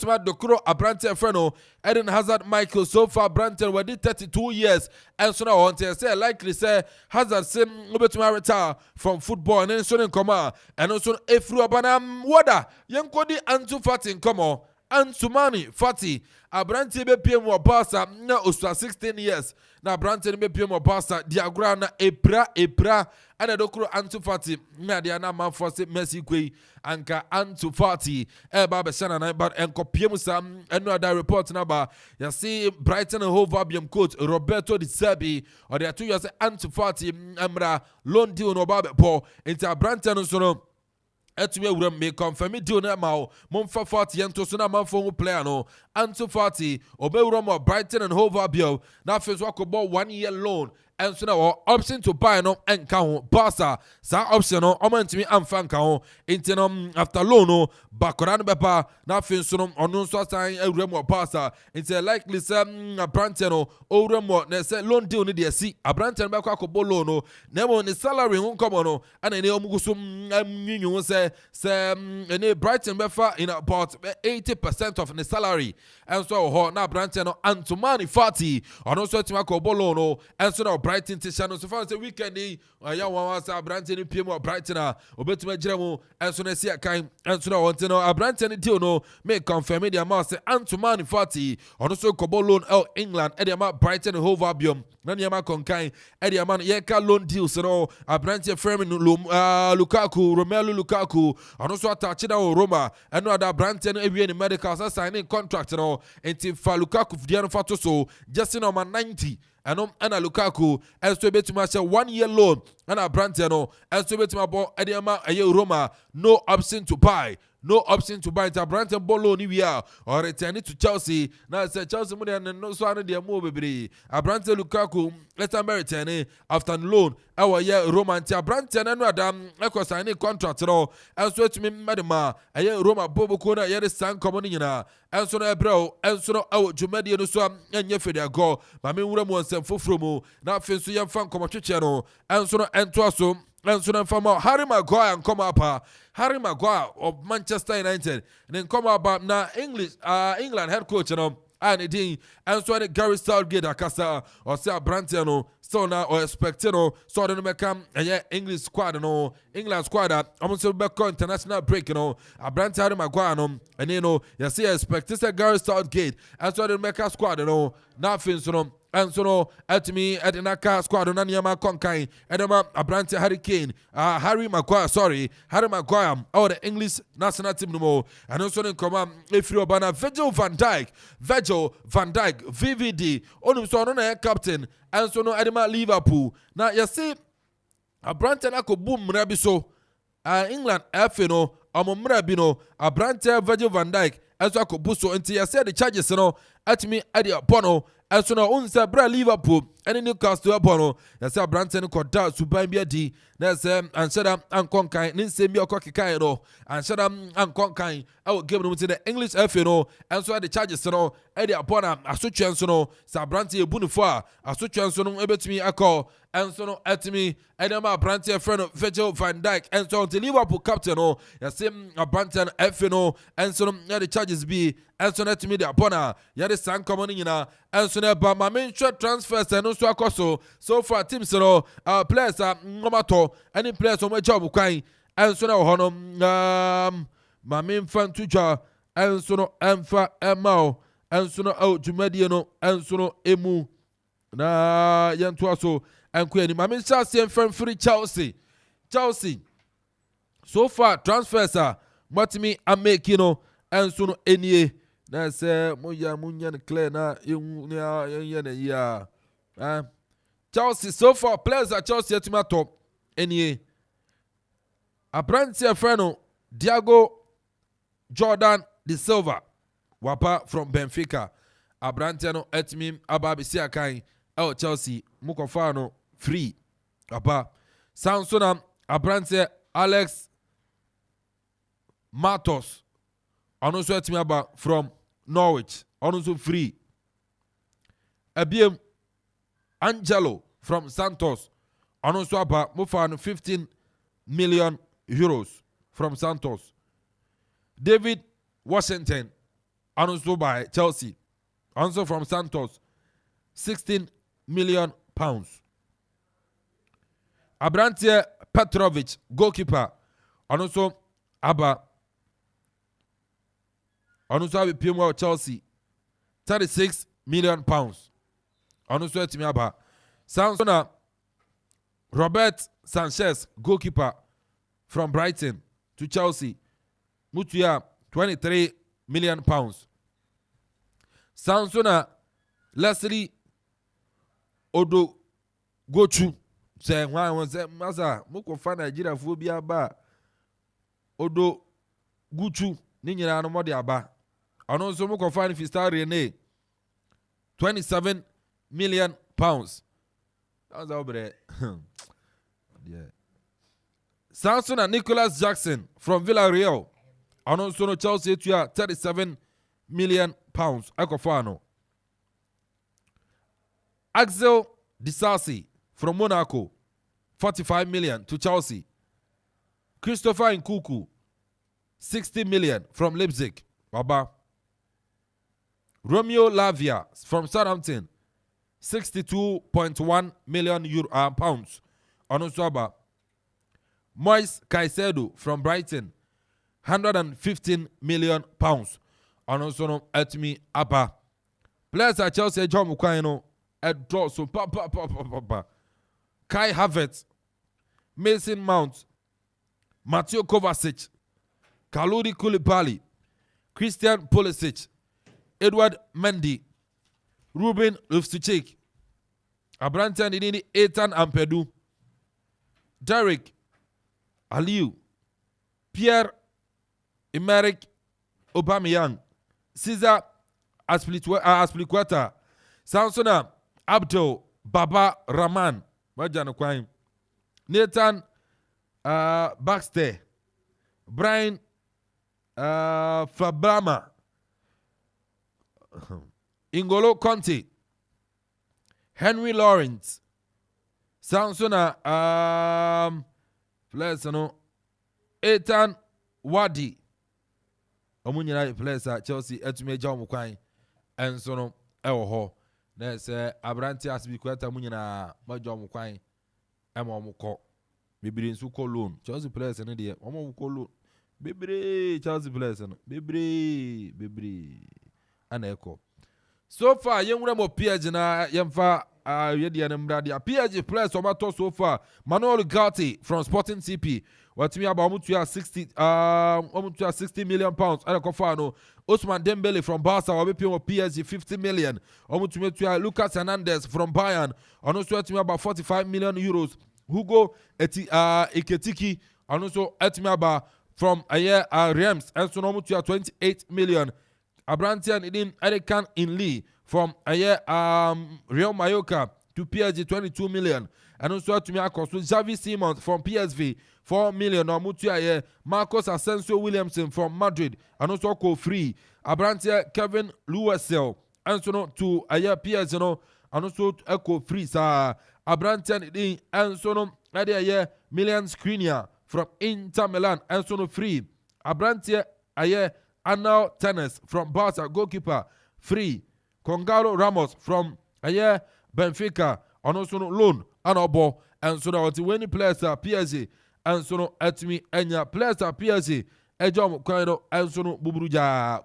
my doctor a Branton Freno Eden Hazard Michael so far Branton were did 32 years and so now until say likely say Hazard say between retire from football and then so in come and also if you abanam wada young Cody Ansu Fati come on Ansumani Fati Abranti be PM wa Barca na uswa 16 years na Abranti be PM wa Barca diagra na epra ana dokuro Ansu Fati na dia na Amanfo se Messi kwe anka Ansu Fati ba be shana na but enko PM sa eno ada report na ba ya see Brighton and Hove Albion coach Roberto Di Serbi or dia 2 years Ansu Fati amra loan deal no ba be po enti Abranti no so no etumi awuram me confirm deal na ma o momfa 40 ento so na Amanfo player no Ansu Fati obewuram Brighton and Hove Albion na first wakobo 1 year loan and so now option to buy no and count Barca sa option no omantimi amfa count into after loan no bakoran bepa na finso no so sign ewrem Barca into likely Abrante no owrem na say loan deal ni de si Abrante no bekwa kobo loan no na mo ni salary ho komo no and ene omuguso nyunyu say ene Brighton befa in about 80% of the salary and so ho na Abrante no Antomani Fati ono so tima kobo loan no and so na Brighton ti channel so far say weekend ya wan say Abrante ni PM Brighton a obetuma giremu and so na see kan and so na want no Abrante ni deal no make confirm the amount say Antomani Fati ono so kobo loan England e the amount Brighton Hove Albion na the amount konkan e the amount ye ka loan deal so no Abrante Firmino Lukaku Romelu Lukaku ono so attach na Roma and no other Abrante no ewie ni medical signing contract no enti fa Lukaku diano fa to so just number 90 and Lukaku and so betuma say 1 year loan and Abrante no and so betuma bo e the amount Roma no option to buy. No option to buy it. Abrante Bolo ni we are or return it to Chelsea. Now say Chelsea money and no so an dia move baby. Abrante Lukaku let am return after loan. Our year Roma anti Abrante and no adam echo signing contract no. And so to me madama a year Roma Bobo Kona year san common na. And so na bro and so no our Jumedi no so anye fe dia go. Ma me wura mo nsem foforo mu. Na fe so yem fan komo twetwe no. And so no ento so and so from Harry Maguire and come up Harry Maguire of Manchester United and then come up now England head coach and it and so the Gary Southgate akasa or say Abrante no so now or expect no so the make come English squad no England squad almost back international break Abrante Harry Maguire no and you see expect this Gary Southgate and so the make squad no nothing so and so no at me at the Naka squad on Nanyama Konkai Edema Abrante Harry Maguire or the English national team no more and also in command if you are Virgil van Dijk VVD onum so no captain and so no Edema Liverpool now you see Abrante na ko boom mrabi so England FA no mrabi no Abrante Virgil van Dijk and so ko buso until you say the charges no at me at the bono and so now unsa bra Liverpool and Newcastle upon ya say Abrante no koda suban bia di na say anshada ankonkan ni nsem bi okokekan no anshada ankonkan awo game no to the English FA no and so the charges no e dey upon asotwe so no say Abrante ebunifo a asotwe so no ebetumi akọ and so no atimi edema Abrante friend Virgil van Dijk and so the Liverpool captain no ya say Abrante FA no and so no the charges be and so let me the upon ya the san common nyina and so ba ma men transfers and so akoso so far teams no players ngomato any players on my job kwan and so na hono ma men fan tuja and so no emfa emao and so no dwumadie no and so no emu na yanto aso and kwani ma men sha se fan free Chelsea so far transfers matimi ameki no and so no enie na say munya clear na ya Chelsea so far players at Chelsea at my top any Abrante friend Diego Jordan De Silva wapa from Benfica Abrante no etimi ababisi akan Chelsea mukofa no free wapa Samsona Abrante Alex Matos also etimi aba from Norwich also free Abiem Angelo from Santos also about Mufan 15 million euros from Santos. David Washington also by Chelsea also from Santos 16 million pounds. Abrante Petrovic goalkeeper also Abba also have PM Chelsea 36 million pounds. Also to me about Samsona Robert Sanchez goalkeeper from Brighton to Chelsea Mutuya 23 million pounds. Samsona Leslie Odo Gochu say why was that masa muko fa Nigeria fo bia ba Odo Guchu ni nyina no mode aba ono so muko fa Fistar Rene 27 million pounds. That's over there. Yeah. Samson and Nicholas Jackson from Villarreal. And also no Chelsea to £37 million. Akofano. Axel Disasi from Monaco. 45 million to Chelsea. Christopher Nkuku. 60 million from Leipzig. Baba. Romeo Lavia from Southampton. 62.1 million pounds. Onoswaba. Moise Caicedo from Brighton. 115 million pounds. Onosono Etmi Abba. Players at Chelsea John Mukwano at draw so Kai Havertz, Mason Mount, Mateo Kovacic, Kaludi Koulibaly, Christian Pulisic, Edward Mendy, Ruben Loftus-Cheek, Abrantan Idini Ethan Ampedu, Derek Aliu, Pierre-Emerick Aubameyang, Cesar Azpilicueta, Samsona Abdul Baba Rahman, Nathan Baxter, Brian Fabrama, Ingolo Conte, Henry Lawrence, Samsona Ethan Wadi, Omunyina players at Chelsea Etumeja Mukwan, and Sono Ewo. There's Abranti Azpilicueta Munyina Majo Mukwan, Emma Muko, Bibi Suko loan, Chelsea players and idiot, Omo Muko Bibi Chelsea players and Bibi and Echo. So far, young Remo PSG na Yamfa Yedi and Mbradia. PSG players Tomato so far. Manuel Ugarte from Sporting CP. What me about £60 million pounds. Akofano. Ousmane Dembele from Barca. PSG 50 million. Lucas Hernandez from Bayern. Also about 45 million euros. Hugo Ekitiki. And also from Reims. And so 28 million. Abrantian Idin Erikan Inli from Real Mallorca to PSG 22 million. And also to me Xavi Simons from PSV 4 million. Or Mutua Marcos Asensio Williamson from Madrid. And also go free. Abrantia Kevin Louisel. And so to PSG no. And also echo free sa Abrantian Idin and so no Million Skriniar from Inter Milan. And so no free. Abrantia Arnau Tennis from Barca, goalkeeper, free. Congalo Ramos from Benfica, and also loan, and and so now when players are PSG, and so no at me, and your players are PSG, Ejom Koino, and so no Buburuja,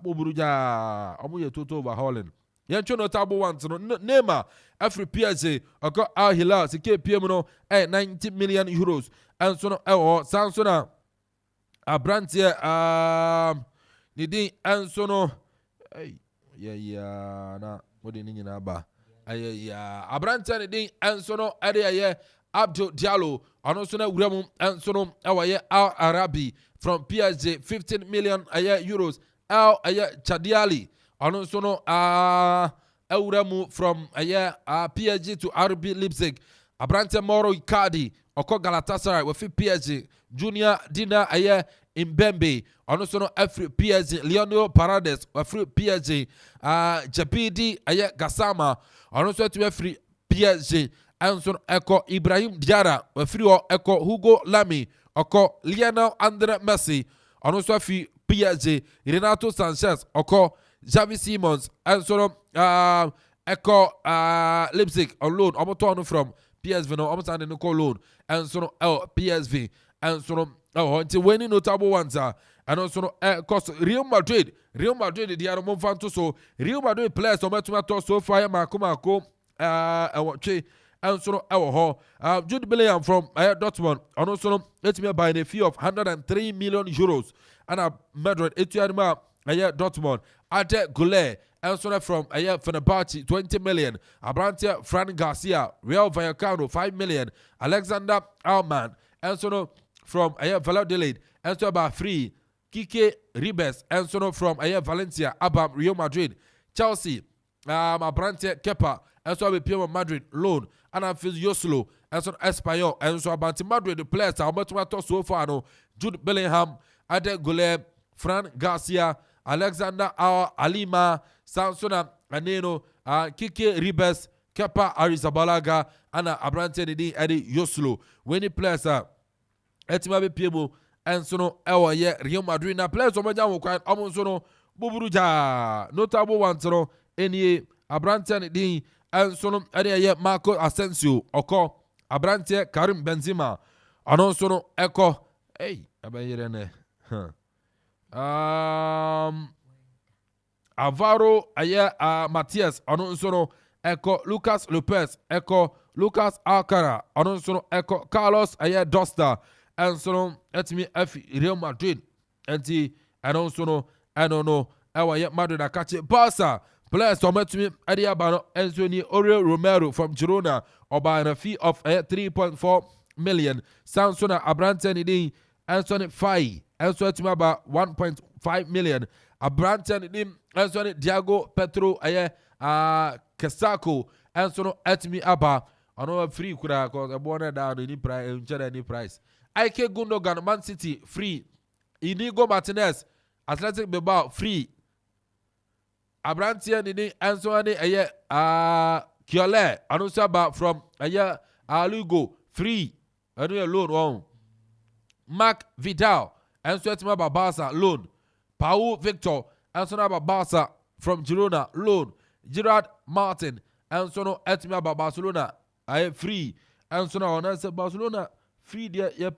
Amuya Toto overhauling. Yancho notable one, so Neymar, every PSG, got Al Hilal, Sike Piemono, 90 million euros, and so no, Sansona, Abrantia, Nidin Ansono, na what did you ba? Abranta Nidin Ansono, Ade Abdul Diallo, and also Uremu Ansono, our Al Arabi from PSG, 15 million euros, Al Chadiali, and also Uremu from PSG to RB Leipzig, Abranta Moro Icardi, Oko Galatasaray with PSG, Junior Dina Mbembe, and also every PSG, Leonel Paredes, every PSG, Jabidi Gassama, and also to every PSG, and so Echo Ibrahim Diarra, every Echo Hugo Lamy, Oko Lionel Andre Messi, and also every PSG, Renato Sanchez, Oko Xavi Simons, and so Echo Leipzig on loan, Omotono from PSV, no, almost and no loan, and so PSV, and so until winning notable ones are, and also cost Real Madrid, the other Monfanto, so Real Madrid players, Tomato, so fire, Marco, and so Jude Bellingham from Dortmund, and also let me buy a fee of 103 million euros, and Madrid, Etienne, Dortmund, Ade Goulet, and so from Fenerbahce, 20 million, Abrantia Fran Garcia, Real Vallecano, 5 million, Alexander Alman, and so from Valladolid, and so about free, Kike Ribes, and so from Valencia, Abam, Real Madrid, Chelsea, Abrantia Kepa, ɛnso abɛpiem Madrid loan ana afei Yoslo ɛnso Espanyol ɛnso abanti Madrid players a wɔbɛtumi atɔ so far no Jude Bellingham Ade Gole Fran Garcia Alexander Alima Sansona Aneno Kike Ribes Kepa Arrizabalaga ana abrante de din Eddie Yoslo when players a etima be piemo enso no ewo ye Real Madrid na players omoja wo kwan omonso no buburuja notable ones no enie abrante de din enso no ede ye Marco Asensio oko abrante Karim Benzema anonso no eko abayere ne Alvaro aye Matias anonso no eko Lucas Lopez eko Lucas Alcara anonso no eko Carlos aye Dosta enso no etimi afi Real Madrid enti anonso no enono ewa ye Madrid akache Barca players ometimi ade aba no enso ni Oriol Romero from Girona oba a fee of 3.4 million Sansona abrante ni din enso ni Fai enso etimi aba 1.5 million abrante ni din enso ni Diago Petro aye Kesako enso no etimi aba ono free kura cause ebona down ni price enchera ni price Ike Gundogan Man City free Inigo Martinez Athletic Bilbao free Abrantia ni enso ni eye Kiole anusaba from eye Lugo free anu loan on Mark Vidal enso etimi aba Barca loan Paul Victor enso na aba Barca from Girona loan Gerard Martin enso no etimi aba Barcelona aye free enso na ona se Barcelona free dia ye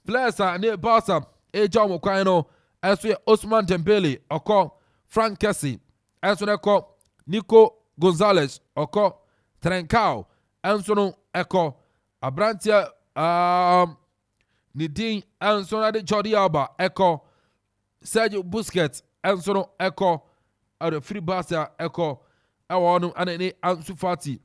players ne Barca eja mo kwan no enso ye Ousmane Dembele oko Frank Kessie enso na ko Nico Gonzalez oko Trencao enso no eko abrantia Nidin enso na de Jordi Alba eko Sergio Busquets enso no eko the free Barca eko ewo no anene Ansu Fati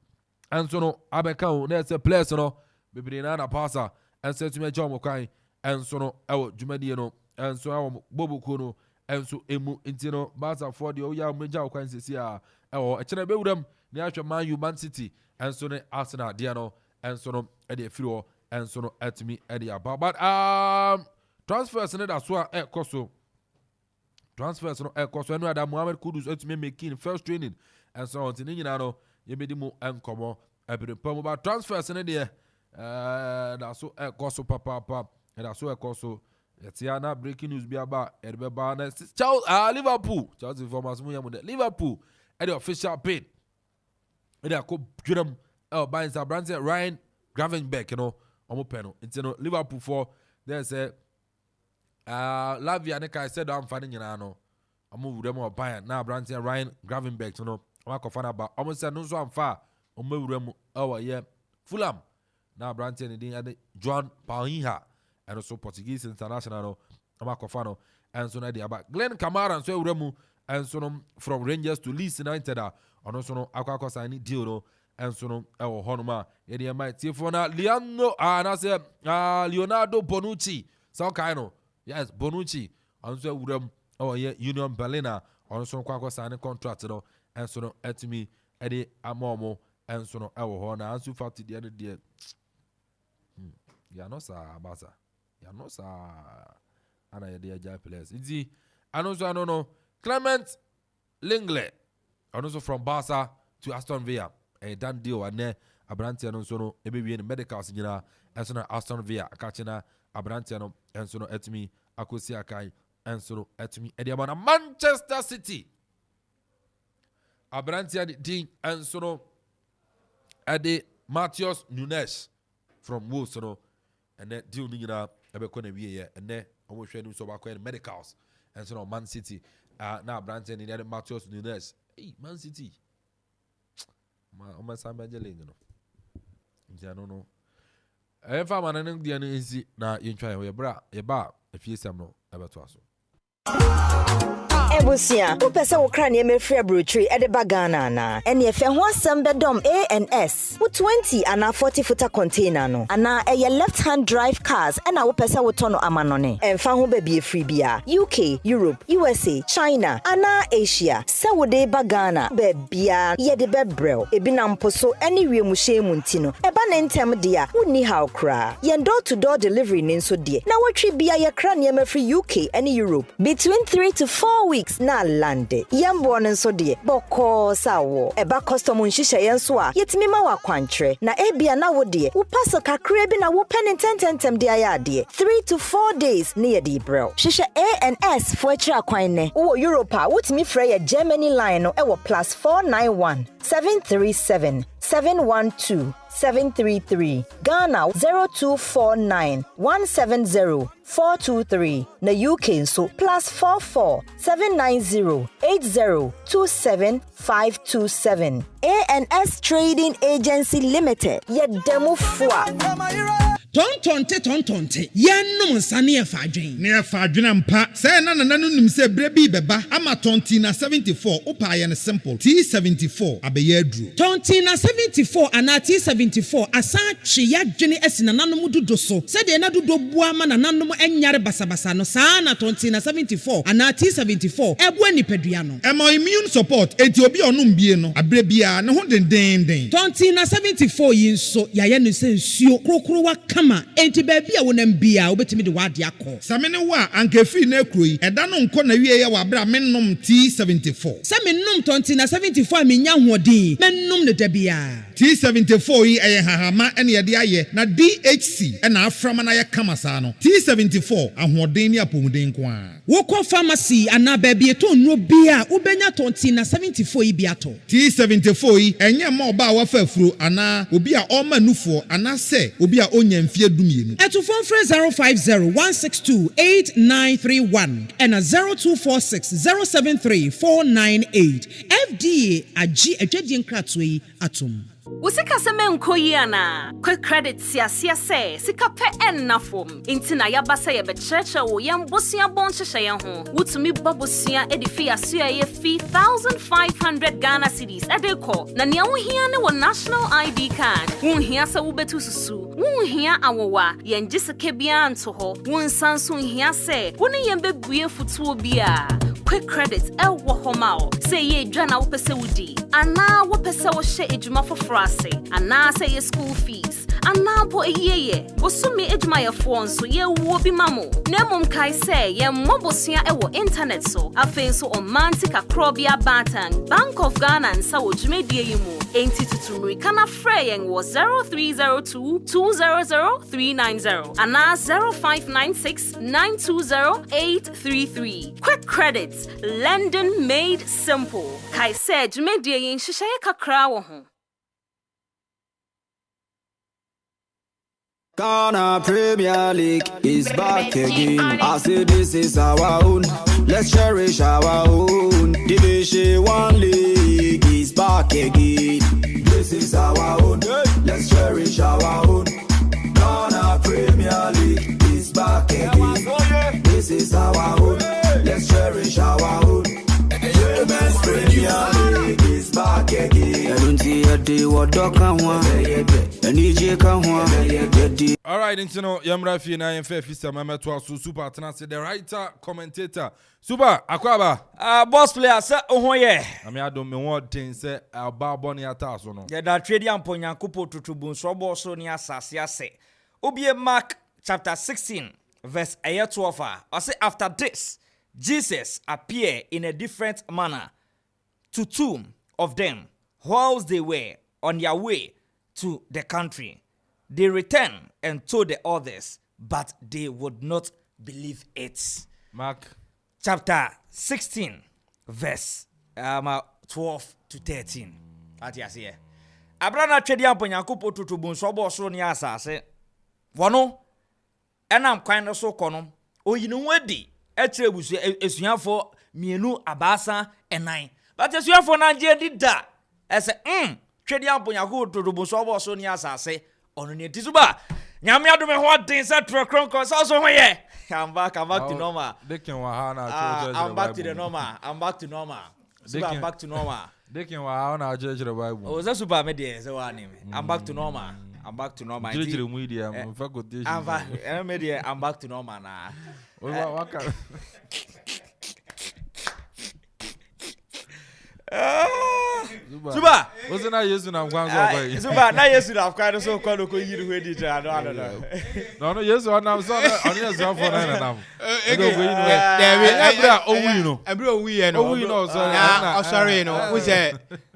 enso no abeka o na se players no bebre na Barca enso tumi eja mo kwan enso no ewo dwumadie no enso ewo bobuku no enso emu intino Barca for the oya meja kwan sisi a ewo ekene bewuram na ahwe Man U Man City enso ne Arsenal dia no enso no e de free o enso no etimi e de aba but transfers ne da so a ekoso transfers no ekoso enu ada Mohamed Kudus etimi making first training enso on tin nyina no yebedi mu enkomo ebirepam ba transfers ne de da so ekoso papa da so ekoso yetia na breaking news bi aba erbeba na Liverpool Chelsea information mu yamu de Liverpool the official bid e da ko dwuram by Brand Ryan Gravenberch no omo peno intino Liverpool for there say Lavia ne kai said am fani nyina no omo wura mu Bayern na Brand Ryan Gravenberch no omo kofana ba omo say no so amfa omo wura mu ye Fulham na Brand ne din ade John Paulinha and so Portuguese international no omo kofano and so na dia ba Glenn Kamara so wura mu and so no from Rangers to Leeds United ono so no akwa sign deal no and so no ewo honoma ye dey my tifo na Leonardo Bonucci so kind no yes Bonucci and so wuram ye Union Berlin ono so akwa sign contract no and so no etimi e dey amomo and so no ewo ho na Ansu Fati dey no dey ya no sa Barca ya no sa ana ye dey ja players idi anonso no Clement Lenglet also from Barca to Aston Villa a done deal and there Abrantiano no so no ebewie in medicals nyina enso na Aston Villa akachina Abrantiano enso no etimi akosi akai enso no etimi ediama na Manchester City Abrantiano din enso no ade Matheus Nunes from Wolves no and that deal nyina ebekọ na wie ye and there omo hwe ni so ba kwa medicals enso no Man City na Branton in Matheus Nunes. Hey, Man City. Almost I'm no. I don't know. If I'm an Indian easy na you try your bra, your bar, if you some no ever to us. Ebusia, who pesa wo kra ne mefrɛ brochure e de bagana na. Ene efe ho asem bedom ANS. Wo 20 ana 40 footer container no. Ana eye left hand drive cars ena wo pesa wo tono amanone. Emfa ho ba bi free bia. UK, Europe, USA, China, ana Asia. Se wo de bagana be bia ye de bebrel. Ebi na mposo ene wiemu hyemu ntino. Eba na ntem dia, woni how kra. Ye door to door delivery ni nso die. Na wotwe bia ye kra ne mefree UK ene Europe. Between 3 to 4 weeks na lande. Yembo no nso de boko sawo. Eba custom nhihye yenso a yetimi ma wa kwantre. Na ebia na wo de wo paso kakra bi na wo pen tentem de ayade. 3 to 4 days ne ye di bro. Hihye ANS for akira kwan ne. Wo Europe a wotimi frɛ ye Germany line no ewo +491 737 712 733 Ghana 0249 170 423 na UK so +44 790 80 27 527 ANS Trading Agency Limited yedemu fua tontonte yennom nsane e faadwen ne e faadwen mpa say na nim se brebi beba ama tonti na 74 opa ye ne simple T74 abeye aduro tonti na 74 ana T74 asa twe yadwene asina nanom dodo so se de na dodo bua ma nanom enyare basabasa no saa na tonti na 74 ana T74 ebo anipadua no e ma immune support enti obi onum bie no abrebia ne ho den tonti na 74 yi nso yaye no se nsuo krokro wa kama enti baabi a wonam bia obetimi de wade akọ samene wa ankefi na ekroyi eda no nko na wie ye wa bra mennom T74 samennom tonti na 74 menya hoodin mennom ne dabia T74 yi eye hahama ene ye de aye na DHC ena aframa na ye kama saa no T74 ahoodin ni apomuden ko a wokọ pharmacy ana baabi eto nno bia ubenya tonti na 74 yi bia to T74 yi enye ma oba wa fafuro ana obi a o manufo ana se obi a onya mfie dumienu eto phone 050-162-8931 and 0246-073-498 FDA agi adwadi nkratoi atom Usika seme nkoyi ana quick credit siasia se sika pe ennafom intina yabasa ye becheche wo yambosia bonchehye ye ho wutumi babosia edifi aso ye fee 1500 Ghana cedis edeko na nia wo hia ne wo national ID card wo hia se wo betu susu wo hia awowa ye ngiseke bia anto ho wo nsanso hia se wo ne ye bebue futuo bia quick credit wo homao se ye dwana wo pese wudi ana wo pese wo hye ejuma foforo ase ana se ye school fees ana bo eyeye wo sumi ejuma ye fo nso ye wo bi mamo na mom kai se ye mobosua wo internet so afenso o mantika krobia batan Bank of Ghana nsa wo dwumedie yimu enti tutumri kana freyen wo 0302-200-390 ana 0596-920-833 quick credit London made simple kai se dwumedie yin hihye kakra wo ho Ghana Premier League is back again. I say this is our own. Let's cherish our own. Division 1 League is back again. This is our own. Let's cherish our own. Ghana Premier League is back again. This is our own. Let's cherish our own. Women's Premier League is back again. All right, into no Yamra Fina and Fair Fista Mametua Super Tenancy, the writer, commentator. Super Akwaba. Boss player, sir. Oh, yeah. I mean, I don't mean what things say about Bonnie Atasono. Yeah, that trading Akropong-Akuapem to Tribune, so Sonia Sasia say. Obie Mark chapter 16, verse 12. I say, after this, Jesus appeared in a different manner to two of them whilst they were on their way to the country. They returned and told the others, but they would not believe it. Mark chapter 16, verse 12 to 13. Ati here. Abrana twedi Akropong-Akuapem to Tribune so bo ni asase. Wono enam kwan no so kono. Oyinu wadi etrebusu esuafo mienu abasa enan. But esuafo na je dida. Ese twedi Akropong-Akuapem to Tribune so bo ni asase. Ono ne tisuba. Nyame adome ho den se trokronko so ho ye. I'm back to normal. They can wahana. I'm back to the normal. I'm back to normal. Super, I'm back to normal. They can wahana judge the Bible. Oh, that's super media. So I'm back to normal. I'm back to normal. Judge the media. I'm back to normal now. Super. Wasn't I using I'm going to Super. Now yes, I've quite so called you ready. I don't know. No, yes, I'm sorry. On your cell phone. Sorry, you know. We say,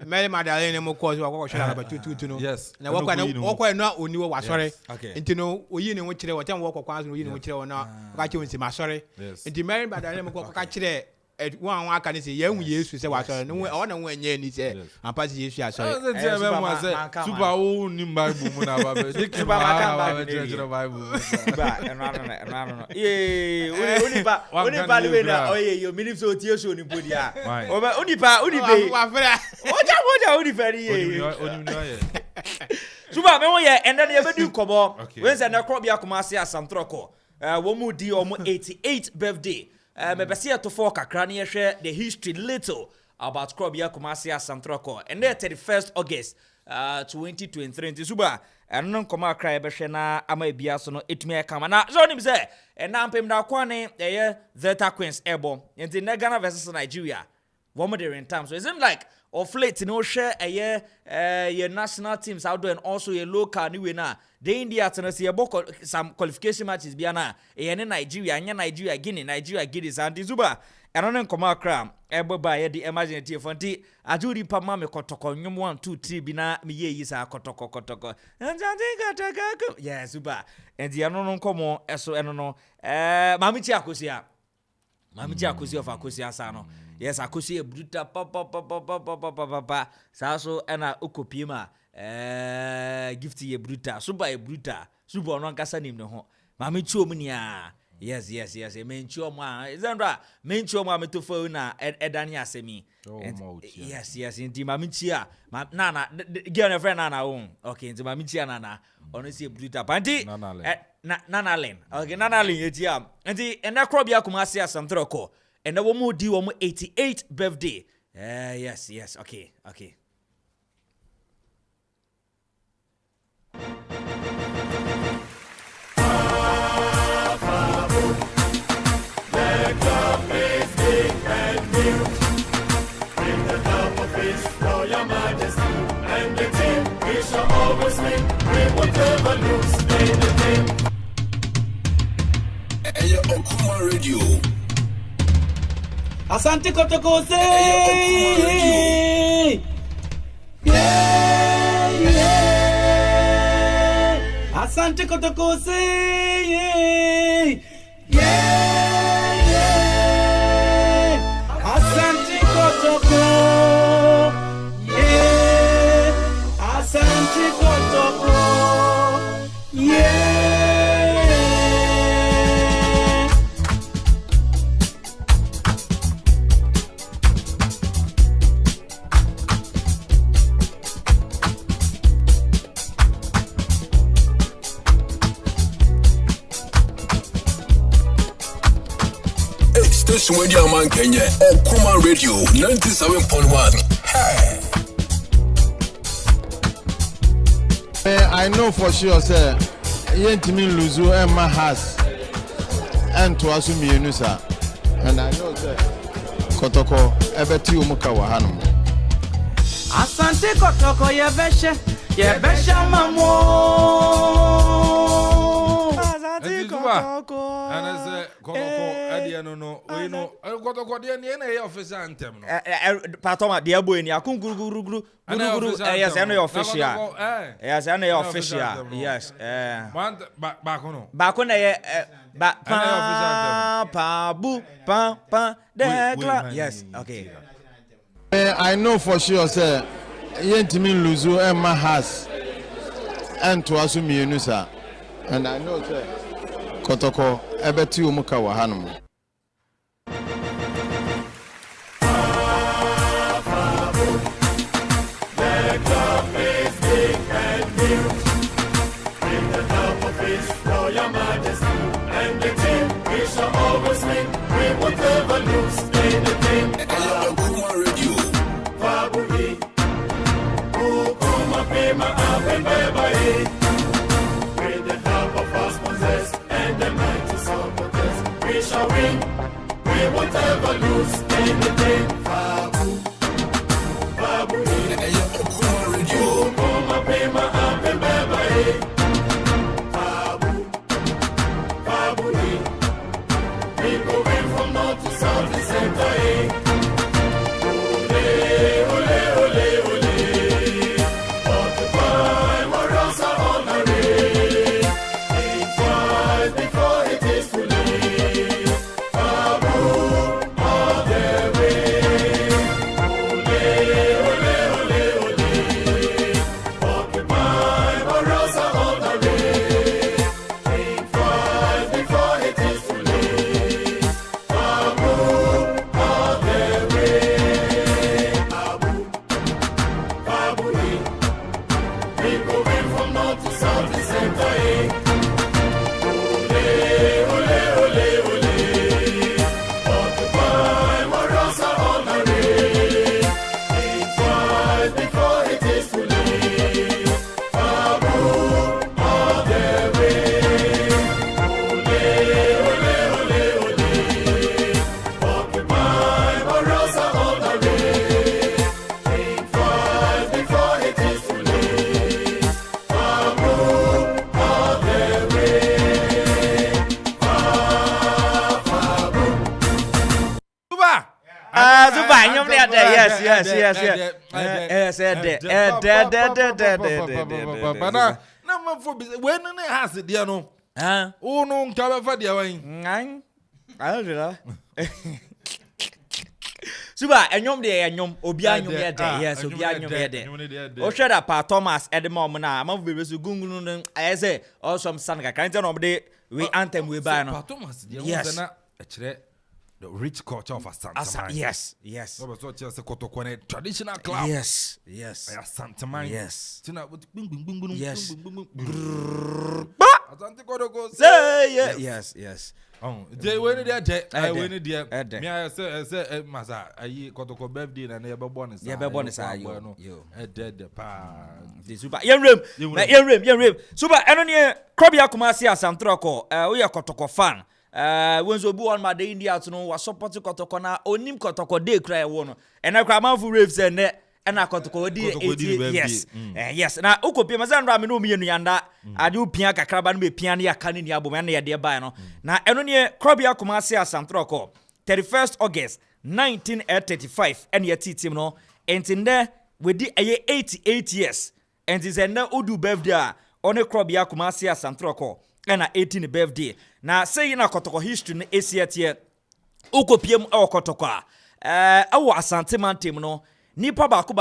Mary Magdalene, more cause what should have about 2 Yes. Now, what not only was sorry. Okay. And to know, we know which what time walk or quasi, you know, which or not. Got you in my sorry. Yes. And to Mary Magdalene, catch it. At one can say, young years to say what I know on when you need it. I'm passing you. Super old new Bible. Your minutes so tears on the body. Only Super, and then you ever do come on. When's an Akropong-Akuapem as some troco? Womu di almost 88th birthday. Mebesia to for Kakrani share the history little about Akropong-Akuapem as some troco. And then 31st August 2023. Super, and non come cry beshena ama biasono etumi kama na so nim say and na mpem da kwane Delta Queens ebo into Ghana versus Nigeria. One more in time. So isn't like of late no share your national teams out there and also your local new winner. The India Tennessee some qualification matches biana Nigeria Guinea and Zuba and on come cram ebo by the emergency fonti ajuri pa mame kotoko nyum 1 2 3 bina me ye yisa kotoko yes Zuba and the anon come eso eno mamichi akosia of akosia sano. Yes, I could see a bruta papa. Saso and a ukopima gifty a bruta, super a bruta, super non casanim no. Mammy Chomania. Yes, a main choma. Isn't that main choma metofona at Edania semi? Yes, indeed, Mamichia. Nana, get a friend Nana own. Okay, into Mamichia Nana. Honestly, a bruta panty. Nana Lane. Okay, Nana Lane, yet, and the Akropong-Akuapem some troco. And the woman do 88th birthday. Yes, okay. The club is big and new. In the top of His Royal Majesty and the team, we shall always win. We will never lose anything. Hey, Okoman Radio. Asante Kotoko say yeah. Asante Kotoko say yeah. Asante Kotoko yeah. Asante Kotoko yeah. Station Radio Man Kenya, Okoman Radio 97.1. Hey. I know for sure, sir. Yentimi Luzu and Mahas and to Asumi Yunusa. And I know, sir. Kotoko, Ebeti Umuka Wahanum. Asante Kotoko, Yebesha Mamo. And as a Kotoko, Adiano, we know, Kotoko, the NA officer anthem. Patoma, the Abu in Yakun Guru. Yes, I know official. Yes, I know official. Yes, one back on. Back on yes, okay. I know for sure, sir. Yentimi Luzu and Mahas and to Asumi Yunusa. And I know, sir. Kotoko, Ebeti Umuka Wahanum. The club is big and new. In the top of His Royal Majesty and the team, we shall win. We won't ever lose anything. Fabu, Fabu, Okoman, Apem, Fabu, Fabu, we go in from north to south and center. Ole, ole, ole, ole. Occupy, warriors are on the way. Think twice before it is too late. Fabu, all the way. Ole, ole, ole, ole. Occupy, warriors are on the way. Think twice before it is too late. Fabu, all the way. Fabu, Fabu, we go in from north to south and center. Ole, ole, ole, ole. Occupy, warriors are on the way. Think twice before it is too late. Fabu, all the way. Ole, ole, ole, ole. Occupy, warriors are on the way. Think twice before it is too late. Fabu, all the way. Fabu. Zuba, nyom ne ade. Yes. Na mafo bi when ne has dia no. O no nka be fa dia wan. Zuba, enyom de enyom, obi anyom ye de. Yes, obi anyom ye de. O hwe da pa Thomas Edema mo na amafo be so gungunu no ayese awesome san ka kan no de we anthem we buy no. Pa Thomas dia Yes. na e kire the rich culture of Asante. Yes. So so che se kotokone traditional club. Yes. Asante man. Yes. Tina bing bing bing bing. Yes. Asante kodoko. Say yes. Oh, they win there. I win there. Me I say masa ayi kotoko birthday na e be born say. Yeah, be born say yo. Dead pa. The super. Yenrem. Super. Eno ne Krobia Kumasi Asantroko. We are kotoko fan. Wenzo bu on ma de India to no wa support kotoko na onim kotoko de kra e wo no. And I Amanfo Raves and na kotoko di 80. Yes. Yes. Na ukopia mazandra me no mi enu yanda. Ade upia kakraba no be pia na yaka ni abom na ye de ba no. Na eno ne Krobia Kumasi Asantroko. 31st August 1935 and your team no. Entinde we di 88 years. And is na odu birthday on a Krobia Kumasi Asantroko. And 18th birthday. Na say na kotoko history na esiatie ukopiem e kotoko awo Asante man team no nipa baku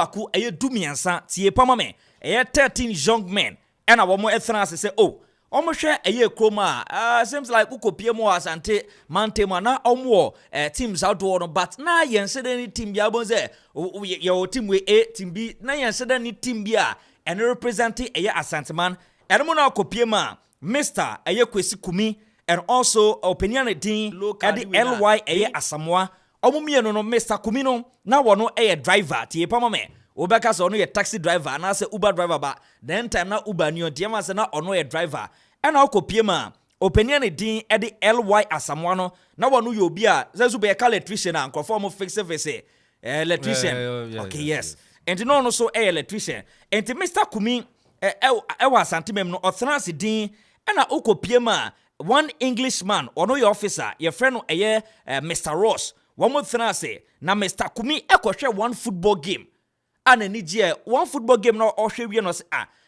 dumiansa tie pama me 13 young men and a woman ethna say omo hwe kroma seems like ukopiem o Asante man team na omo teams outdoor no but na yense any team bia bon say your team we A team B na yense any team bia and representing Asante man and na ukopiem Mr. Kwesi Kumi and also opinion din at the LY Asamoah omumie no Mr. Kumi no na wono driver tie pama me obeka so no ye taxi driver na se Uber driver ba then time na Uber ni o ma se na ono ye driver and akopie ma opinion din at the LY Asamoah no na wono ye obi a se be electrician and conform fix electrician okay yes and no so electrician and Mr. Kumi Asante mem no othrance din na okopie ma one Englishman ono your officer your friend Mr. Ross one more thing na Mr. Kumi ekohwe one football game ana ni je one football game na ohwe wie no se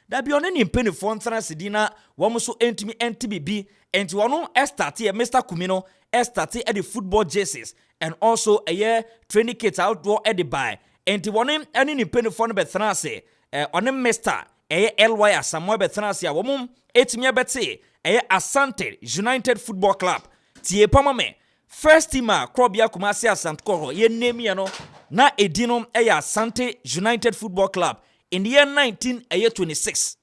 da bi ono ni mpenifo ntrance di na wo so entimi NTBB enti wono start Mr. Kumi no start at the football jerseys and also training kits outdoor at the buy enti wono ani ni mpenifo no betrance ono Mr. LY Asamoah betrance a wo etimi bete Asante United Football Club tie pama me first team Krobia Kumasi Asante ye name ye no na edino Asante United Football Club in the year 1926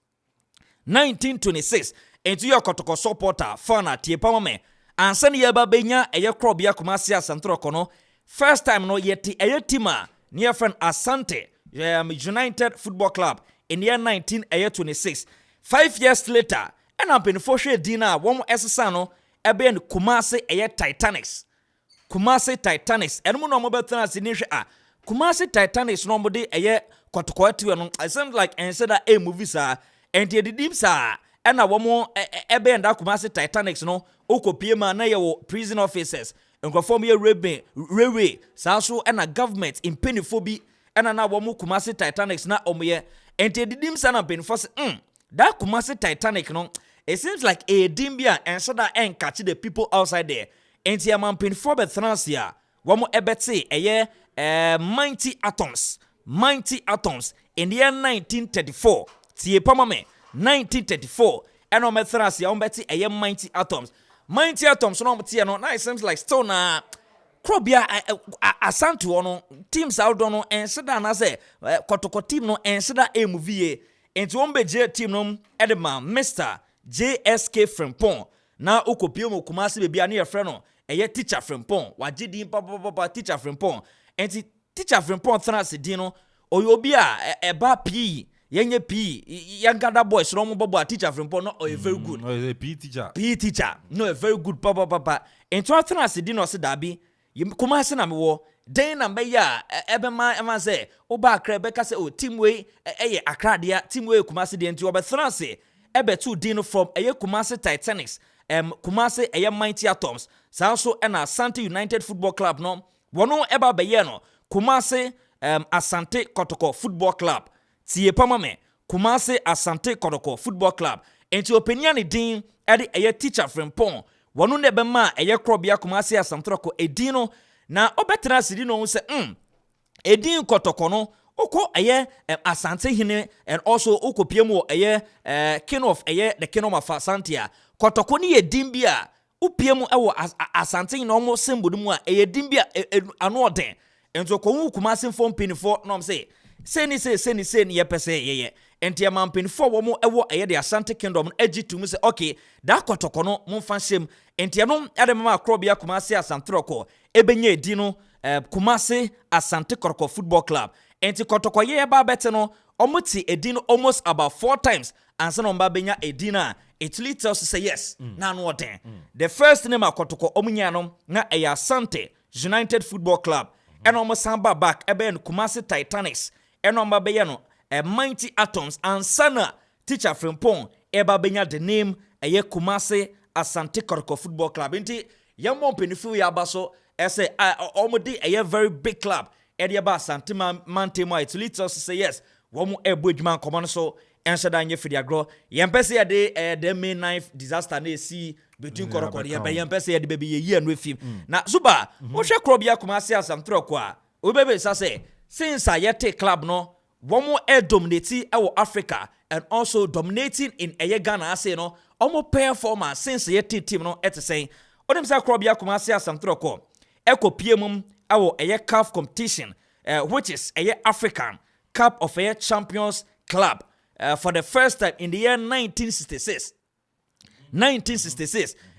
enti yo kotoko supporter fan tie pama me ansa ye ba benya Krobia Kumasi Asante no first time no yeti team near friend Asante United Football Club in the year 1926 5 years later and I'm been for sure dinner one SSA no ebe Kumasi eye Titanics eno mu no mo betena sinihwe Kumasi Titanics no mo de eye kotokoatu no it seems like instead a movie sa and ye didim sa ena wo mo ebe nda Kumasi Titanics no okopie ma na ye wo prison officers nkrofom ye railway sa so ena government impenifobi ena na wo mo Kumasi Titanics na omoye and ye didim sa na benfo se that Kumasi Titanic no it seems like a dimbia and so that and catch the people outside there and ye man penfo betransia wo mo ebete eye mighty atoms in the year 1934 tie pamame 1934 and on methrasi on beti a mighty atoms no tie no now it seems like still na krobia asantu ono teams out no enseda na say kotoko team no enseda movie enti on beje team no edema Mr JSK Frimpong na okopie mo Kumasi bebia na ye frɛ no teacher Frimpong wagidi papa teacher Frimpong enti teacher Frimpong thrasi din no oyobi a eba PE yenye PE yangada boys no mo bobo teacher Frimpong no very good a PE teacher no a very good papa enti thrasi din no se dabi Kumasi na mewo den na be ya ebema ema say oba akra be ka say o team way eye akradia team way Kumasi de enti oba thrasi ebe two din from eye Kumasi Titanics Kumasi eye Mighty Atoms sa so na Asante United Football Club no wono eba be ye no Kumasi Asante Kotoko Football Club tie pamame Kumasi Asante Kotoko Football Club enti openia ne din ede eye teacher Frimpong wono ne be ma eye krobia Kumasi Asante Kotoko edin no na obetra sidi no se edin Kotoko no oko eye Asante hine and also okopie mu eye king of eye the kingdom of Asante Kotoko ni edin bia upie mu ewo Asante no mo symbol mu a eye edin bia ano oden ento ko wu Kumasi fo mpinifo no say seni ye pese ye enti am mpinifo wo mo ewo eye the Asante kingdom agi to mu say okay da Kotoko no mo fa hyem enti no ade mama Akrobia Kumasi Asante Kotoko ebenye edi no Kumasi Asante Kotoko Football Club enti Kotoko ye ba bete no omuti edi no almost about 4 times ansa no mba benya edi na it leads us to say yes na no oden the first name Kotoko omunya no na Asante United Football Club and almost samba back eben Kumasi Titanics and on babayano Mighty Atoms and sana teacher Frimpong eba benya the name Kumasi Asante Kotoko Football Club inti yamon penifu ya baso ese omodi a very big club ediaba Asante mantemo it leads us to say yes womu ebudman common so ensada nye fidiagro yempese ya de the main knife disaster na see between Kotoko yempese ya de baby ye no film na zuba wo hwe Krobia Kumasi Asante Kotoko a obebe sa say since I yete club no womo dominating our Africa and also dominating in Ghana say no omo performance since yete team no et say odem say Krobia Kumasi Asante Kotoko ekopie mum our CAF competition which is African Cup of Champions Club for the first time in the year 1966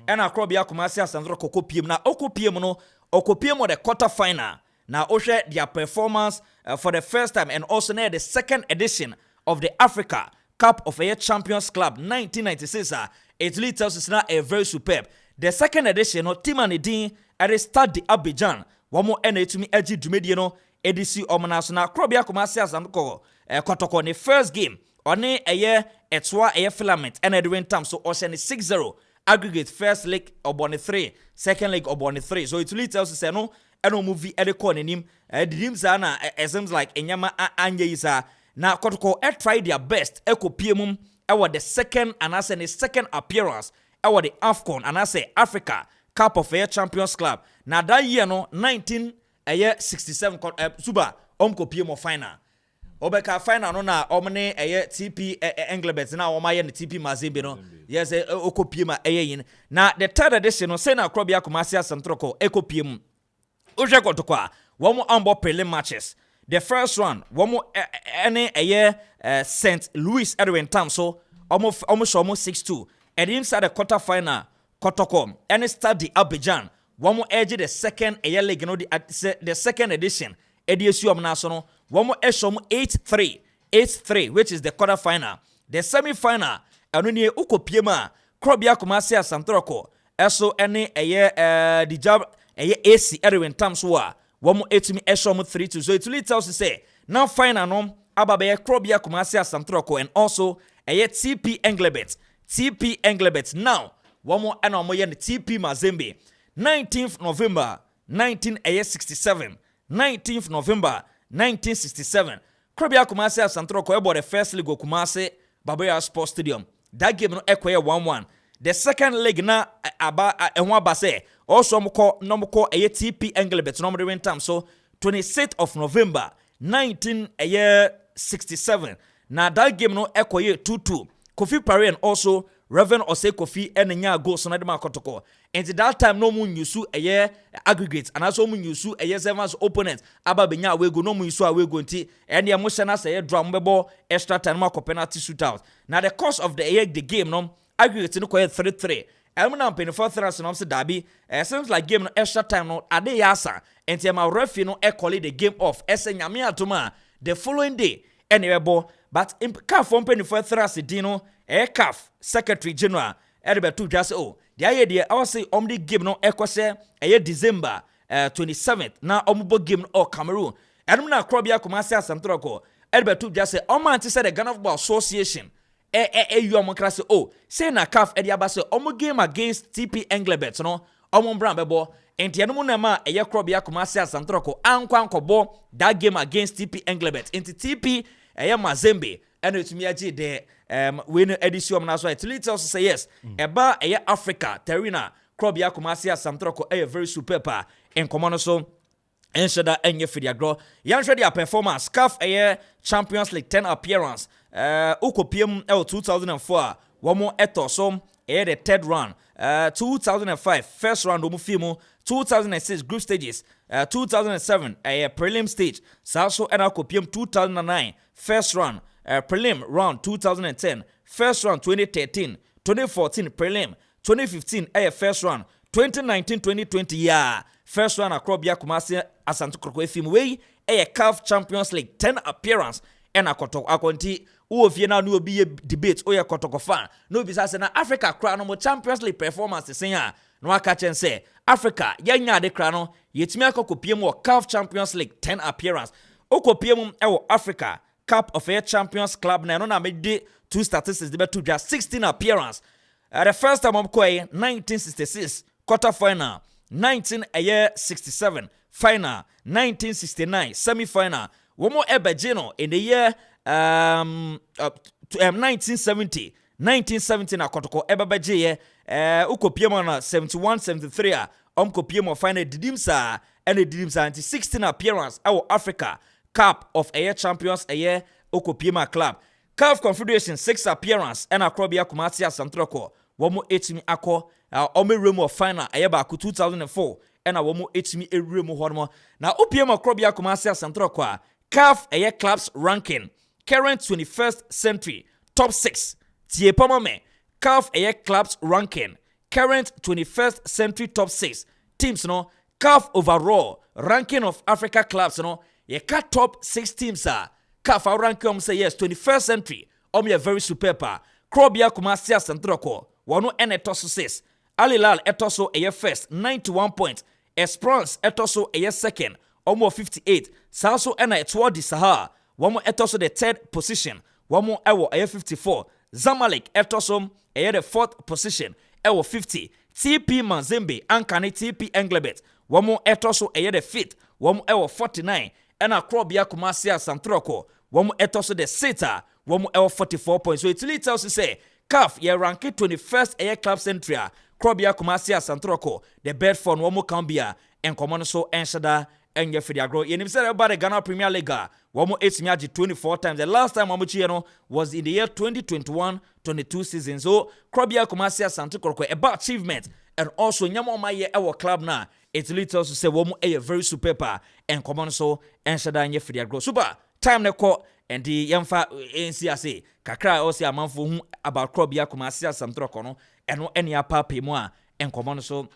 and Akrobia Kumasi Asante Kotoko kopiem na okopiem no okopiem the quarter final na oshe their performance for the first time and also near the second edition of the Africa Cup of Champions Club 1996 it leads us now a very superb the second edition no team and din at the Stade d'Abidjan wamo enetumi agi dumedie no edisi omana so na Akrobia Kumasi Asante Kotoko the first game one etwa filament and edwin tam so ocean 6-0 aggregate first leg obone 3 second leg obone 3 so it leads us to say no eno movie edeko nenim didim za na seems like enyama anye isa na Kotoko try their best ekopie mum the second and as the second appearance the AFCON and as Africa Cup of Champions Club na that year no 1967 suba kopie mo final obeka final no na omne TP Englebert na omaye ne TP Mazembe no yes okopie ma yin na the third edition no say na Akrobia Kumasi Asante Kotoko ekopie mu oje Kotoko a womo ambo prelim matches the first one womo St. Louis Edwin Tam so almost 6-2 and inside the quarter final Kotoko and Stade d'Abidjan womo edge the second league no the second edition ediesu omnaso womo eshom 8-3 which is the quarter final the semi final anu ne ukopiem a Krobia Kumasi Asante Kotoko ɛso ɛne ɛyɛ the job ɛyɛ AC ɛrewen tam so a wɔn etumi ɛhyɛ wɔn 3-2 so it really tells you say now final no aba bɛyɛ Krobia Kumasi Asantroko and also ɛyɛ TP Englebert now wɔn ɛna wɔn yɛ no TP Mazembe 19th November 1967 19th November 1967 Krobia Kumasi Asantroko ɛbɔ the first leg of Kumasi Baboya Sports Stadium that game no ɛkɔyɛ 1-1 the second leg na aba ɛho aba sɛ also mko ɛyɛ TP Englebert no mo time so 26th of November 1967 na that game no ɛkɔyɛ 2-2 Kofi Pare and also Reverend Ose Kofi enya goals na de ma kotoko and that time no mu nyusu ɛyɛ aggregate and also mu nyusu ɛyɛ sevens opponent aba benya away go no mu nyusu away go nti and ya mo hyɛ say draw mbɛbɔ extra time ma penalty shootout na the course of the game no aggregate no kɔyɛ 3-3 Elmina penifo thras no se dabi seems like game no extra time no ade yasa enti ma referee no call the game off ese nyame atoma the following day anywebo but CAF penifo thras din no CAF secretary general Eribetu just the idea I was say the game no ekose December 27th na omubo game no Cameroon Elmina Krobia Kumasi Asantroko Eribetu just say man say the Ghana Football Association you am class say na CAF e dia ba say omo game against TP Englebert no omo bran bebo enti eno mu na ma eye Krobia Kumasi Asantroko ankwankobo that game against TP Englebert enti TP eye Mazembe eno etumi agi de we no edition na so it tells say yes eba eye Africa Terina Krobia Kumasi Asantroko eye very super in common so enshada enye fidiagro yanhwe dia performance CAF eye Champions League 10 appearance Ukopiem 2004 womo etosom the third round 2005 first round omu fimu 2006 group stages 2007 prelim stage also Ukopiem 2009 first round prelim round 2010 first round 2013 2014 prelim 2015 first round 2019-2020 first round Krobia Kumasi Asantroko fimu we CAF Champions League 10 appearance akotoko akonti uofie na no obi debate oye kotoko fan no bi say na Africa kra no mo Champions League performance sen ya no aka chen say Africa yanya de kra no yetimi akokopie mu CAF Champions League 10 appearance okopie mu Africa Cup of Air Champions Club na no na me de two statistics de betu just 16 appearance the first time I'm 1966 quarter final 1967 final 1969 semi final Womo Ebejino in the year 1970 na kotoko ebebeje ukopiem na 71-73 kopiem final didimsa and didimsa anti 16 appearance our Africa Cup of Air Champions Air ukopiem club CAF Confederation 6 appearance and Krobia Kumasi Asantroko womo etimi akọ ome remo final ayeba ku 2004 and womo etimi eremo hormo na opiem Krobia Kumasi Asantroko CAF Air Clubs ranking current 21st century top 6 tie pomame CAF Air Clubs ranking current 21st century top 6 teams no CAF overall ranking of Africa clubs no ye cut top 6 teams CAF ranking say yes 21st century ye very superb Krobia Kumasi Asantroko wano etoso 6 Al Hilal etoso aye first 91 points Esperance etoso aye second almost 58 Salso ena etwa di Sahara wamo etoso the third position wamo ewo aye 54 Zamalek etoso aye the fourth position ewo 50 TP Mazembe ankane TP Englebert wamo etoso aye the fifth wamo ewo 49 ena Krobia Kumasi Asantroko wamo etoso the sixth wamo ewo 44 points so it really tells you say CAF ye rank 21st air club century Krobia Kumasi Asantroko the Bedford wamo Cambia en common so enshada enye fidiagro yenim say about the Ghana Premier League wamo etimi agi 24 times the last time wamo chieno was in the year 2021-22 season so Krobia Kumasi Asantroko about achievement and also nyamo maye our club na it little to say wamo a very super en common so enshada enye fidiagro super time ne ko and the yamfa NCAC kakra osi Amanfo hu about Krobia Kumasi Asantroko no eno eni apa pe mu en common so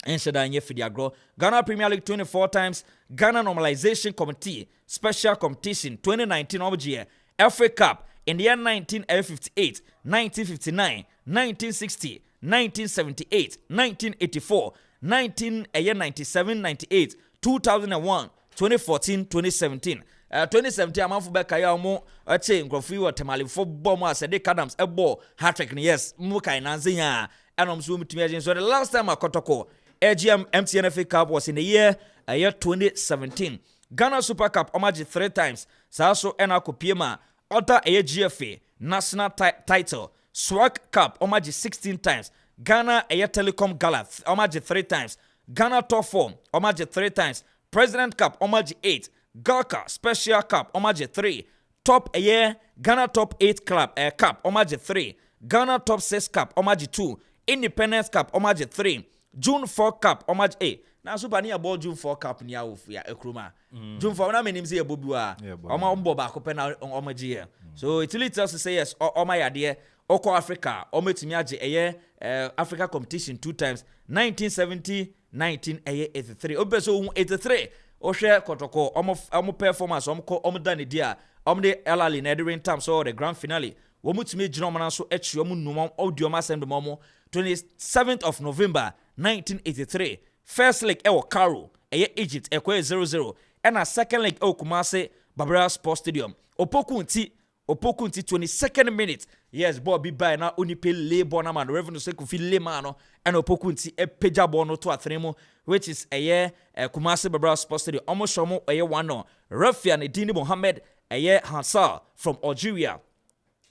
enshada nye fidiagro Ghana Premier League 24 times Ghana Normalization Committee Special Competition 2019 obje FA Cup in the year 1958 1959 1960 1978, 1984, 1997, 98, 2001, 2014, 2017. 2017 Amanfo beka ya omo ache nkrofui wa temalifo bom as Dick Adams ebo hat-trick yes mu kai nanzenya enom so mutumi agin so the last time akotoko AGM MTN FA Cup was in the year 2017. Ghana Super Cup omaji 3 times. Saso Akropong-Akuapem other GFA national title. Swag Cup omaji 16 times. Ghana Telecom Gala omaji 3 times. Ghana Top 4 omaji 3 times. President Cup omaji 8. Galka Special Cup omaji 3. Top Ghana Top 8 Club Cup omaji 3. Ghana Top 6 Cup omaji 2. Independence Cup omaji 3. June 4 Cup omaji 8. Na super ni about June 4 Cup ni ya Ekruma. June 4 na menim say ebobua. Oma mbo ba ko pe na omaji here. So it really tells to say yes oma ya de Oko Africa ometimi age Africa competition 2 times 1970 1983. Obeso 83 ohwe kotoko omo performance omo dane dia omo de elali na the time so the grand finale womutimi gina omo na so echi omo numa audio ma send momo 27th of November 1983. First leg ewo Cairo Egypt ekwe 0-0 and a second leg Kumasi Barima Sports Stadium Opokunti 22nd minute. Yes, Bobby by now unipe le bona man revenue se ku fi le man and Opokunti peja bono to atremo which is Kumasi Barima Sports Stadium almost shomo 1-0. Rafian Edini Mohammed Hansal from Algeria.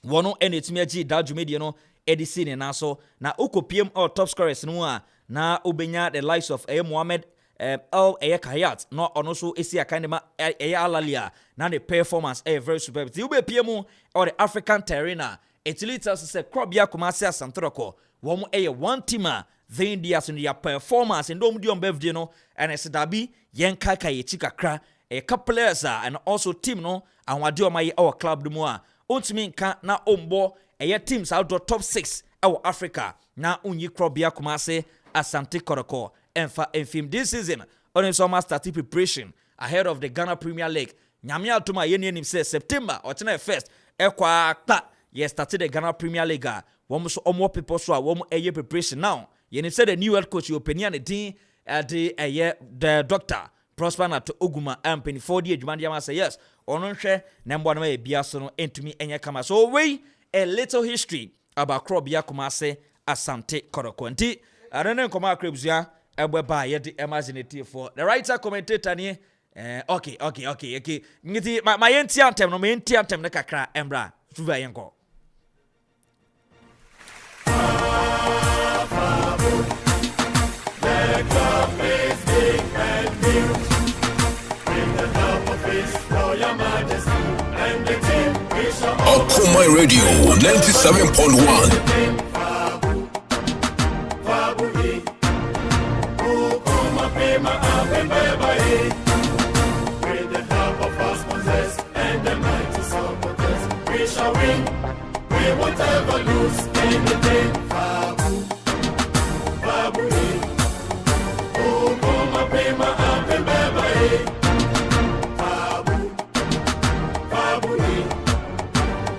Wono enetimiaji dajumedi no edisi ne naso na Akropong or top scorers no na ubenya the likes of Mohammed El Kayat no onoso esi akandema alalia na the performance very superb. The ube PM or the African terrain Italy tells us Krobia Kumasi Santoroko womu one teamer the India so their performance and don't do on birthday no and it's dabi yenka kayechika kra a couple players and also team no and wadio my our club do more untimi nka na ombo teams outdoor top 6 our Africa na unyi Krobia Kumasi Asante Koroko and film this season on summer starting preparation ahead of the Ghana Premier League. Nyamia to my union says September or 1st yes started the Ghana Premier League. One so more people so one year preparation now. You said the new head coach your opinion the doctor Prosper na to Oguma and penny 40 Jumandiama say yes on share number one way biasono into me enya kama so we a little history about Krobia Kumasi Asante Koroko nti arene koma Akrebuzia ebeba ye the imaginative for the writer commentator ni okay ngiti my enti antem no me enti antem ne kakra embra tuva yenko The club is big and new. With the help of His Royal Majesty and the team, we shall Okoman Radio 97.1. With the help of our sponsors and the mighty supporters, we shall win. We won't ever lose anything.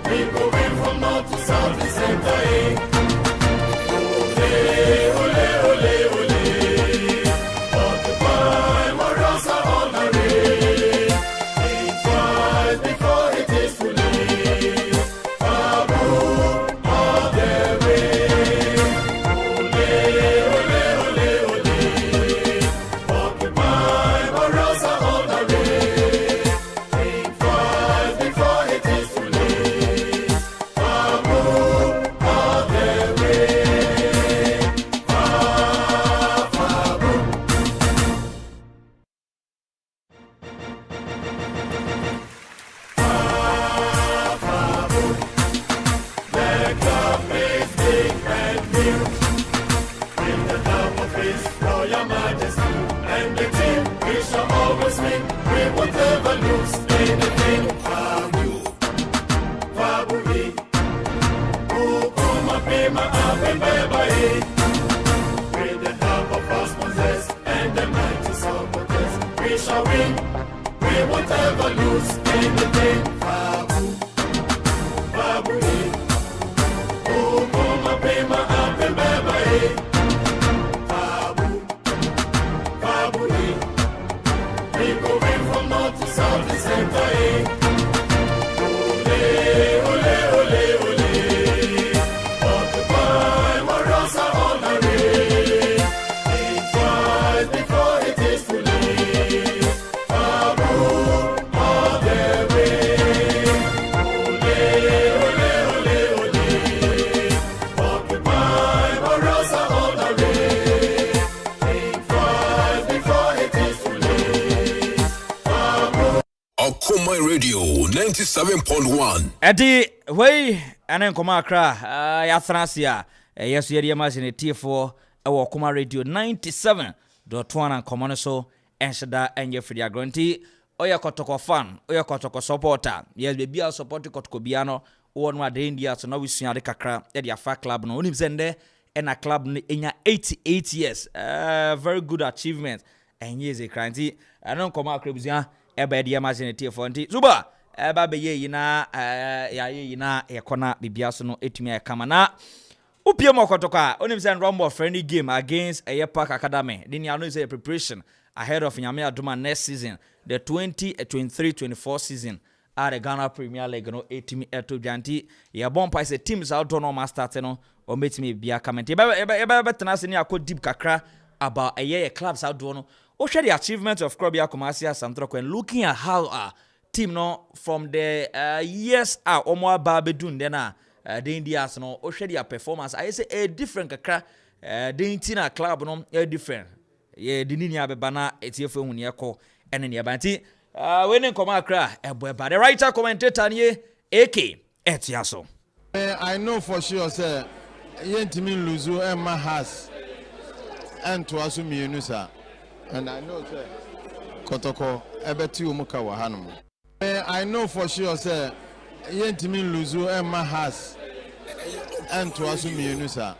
We go in from north to south and center. With the help of our sponsors and the mighty supporters, we shall win. We won't ever lose anything. Babu, Okoma, Pema, Apem, Beba. south to south to center, ole, ole, ole, ole. Occupy warriors are on the way. Think twice before it is too late. Babu, all the way. Ole, ole, ole, ole. Occupy warriors are on the way. Think twice before it is too late. Babu. Okoman Radio 97.1. Addi, way, and then come across, Yathrasia, yes, your imagine T4, our Okoman Radio 97.1 and Common so, and Shada and your free guarantee. Oya Kotoko fan, Oya Kotoko supporter. Yes, baby, I'll support the Kotoko Biano, or one the India, so now we see the Kakra, at your fat club, no one there, and a club in your 88 years. Very good achievement, and yes, a cranty. I don't come out, Cribzia, ebe di imagine T4 nti. Zuba, eba be ye yina, ya ye yina, ya kona bibiaso no etumi ya kama na. Upie mo Kotoka, onim say rumble friendly game against a Park Academy. Then you know is a preparation ahead of Nyame Adoma next season, the 2023-24 season at the Ghana Premier League no etimi eto janti. Ya bompa is a teams out no master no o metimi bia comment. Eba tenase ni akọ deep kakra about a year clubs out no. O share the achievements of Krobia Kumasi Samtroko and looking at how team no from the years omo babedun then the Indians no o share their performance. I say a different kakra the Intina club no a different. Yeah, the Ninia Bebana etiefu huniako ene ne banti when come akra eboeba the writer commentator nie AK etiaso. I know for sure say yentimi luzu Emma has and to asu mienu sa. And I know say Kotoko ebeti umuka wa hanum. I know for sure say yentimi luzu Emma has and to asu mienu sa.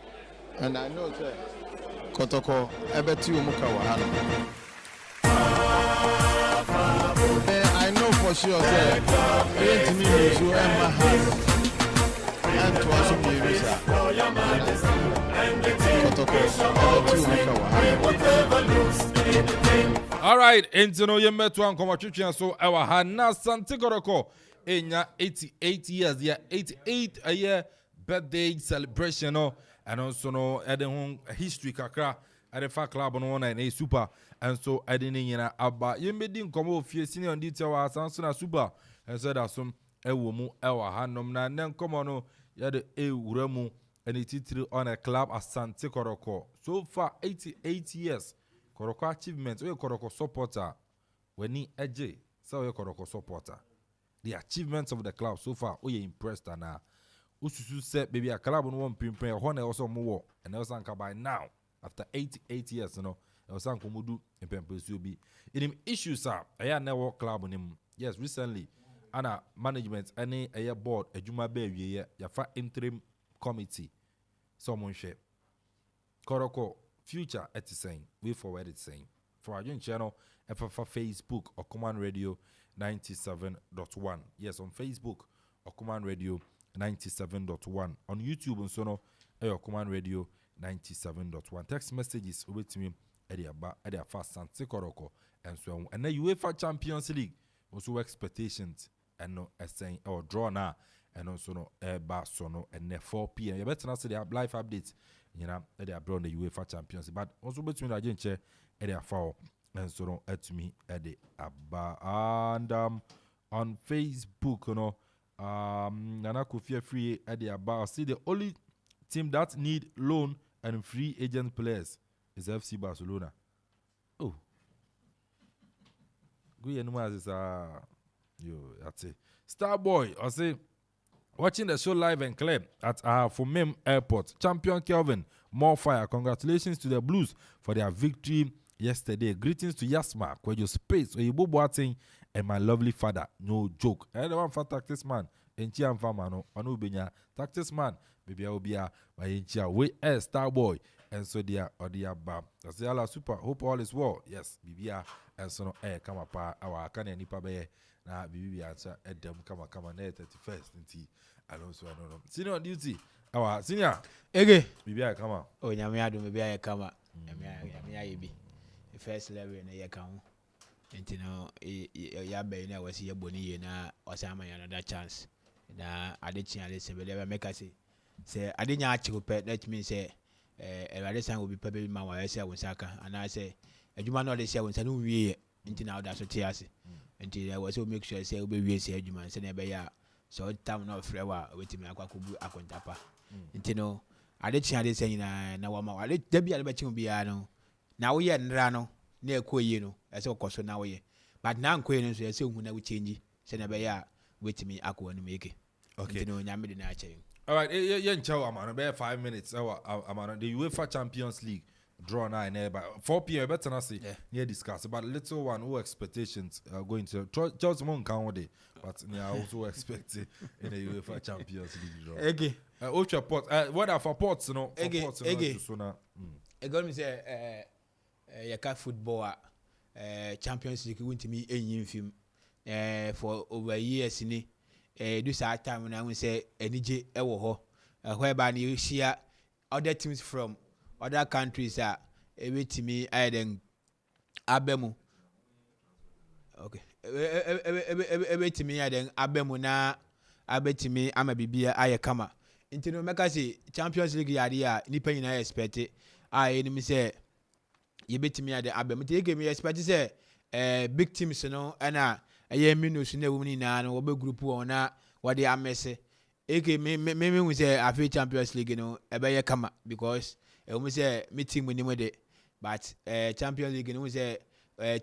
And I know say Kotoko ebeti umuka wa hanum. I know for sure say yentimi luzu Emma has and to asu mienu sa. Kotoko ebeti umuka wa hanum. All right, into no yemetu ankoma twetwe so ewa hana santigoroko enya 88 years, yeah, 88 a year birthday celebration no, and also no ede history kakra at the Fat Club no na e super, and so ede ni nyina aba yemedi nkomo ofie senior detail wa sanso na super, and so that some ewo mu ewa hanom na ne nkomo no yede ewura mu and titiri on a club Asante Koroko so far 88 years. Koroko achievements, we Koroko supporter. When he AJ, so we Koroko supporter. The achievements of the club so far, we impressed and Ususu said, baby, a club on one print, one also more, and also by now, after 88 years, you know, also Kumudu and Pempesubi. In him issues, sir, I never club on him. Yes, recently, Anna management, any a board, a Juma baby, Yafa interim committee, someone share. Koroko. Future at the same. We forward it saying. For our joint channel, for Facebook, Okoman Radio 97.1. Yes, on Facebook, Okoman Radio 97.1. On YouTube, and so no, Okoman Radio 97.1. Text messages over to me at the fast Santi Koroko and so on. And the UEFA Champions League also expectations and no saying or draw now and also no Barcelona and 4 p.m. You better not say they have live updates. You know, they are brought the UEFA Champions, but also between the chair and their foul and so on at me at the and on Facebook, you know, Akuffo free at the about. See, the only team that need loan and free agent players is FC Barcelona. Oh, good animals is that's it. Starboy, I say. Watching the show live and clear at Akropong-Akuapem Airport. Champion Kelvin, more fire. Congratulations to the Blues for their victory yesterday. Greetings to Yasma, Kwejo Space, Oyibo Boateng, and my lovely father. No joke. Everyone for Tactics Man. Enchi Amfama no. Onu Benya. Tactics Man. Baby Obia. My Enchi. We Starboy. And so they are bab. That's the Allah super. Hope all is well. Yes. Bibia. And so no. Come up. Our Kanye Nipa Beye. Na bibi answer at them come na 31st nti I don't know. Senior on duty. Our senior. Ege. Bibi I come. Oh nyame ado bibi I come. Nyame ayebi. The first level na ye kan. nti no ya be na wasi ya boni ye na osama ya another chance na ade chiale se be make say ade nya achiku pe that means say ade san obi pe be ma wa say wonsaka ana say adwuma na ode say wonsa no wie nti na oda so tie ase nti wasi make sure say obe wie say adwuma say na be ya so time na frɛ wa wetimi akwakobu akontapa nti no ade chiale say na wa ma ade dabi ade be chi obi ya no na wo ye nra no na ekoye no ese okoso na wo ye but na nkoye no so ese hu na wo change say na be ya wetimi akwa no make okay no nyame de na ache. All right, yen chow amano be 5 minutes amano the UEFA Champions League draw now in there by 4 p.m. better not say near discuss about little one who expectations are going to just one count day but they are also expecting in the UEFA Champions League draw. Okay. Ultra port what are for ports you know ports so na got me say yaka football Champions League win to me enyim film for over years ni do that time when I say enije ewo ho whereby you see other teams from other countries are ebetimi aiden abemu okay ebetimi aiden abemu na abetimi amabibia ayekama nti no meka say Champions League yade a nipa nyina expect enimi say yebetimi aiden abemu take me expect say big teams no na minus na wo ni na no obe group won na wade amese me hu say afi Champions League no ebe kama because we say meeting we ni de but Champions League no say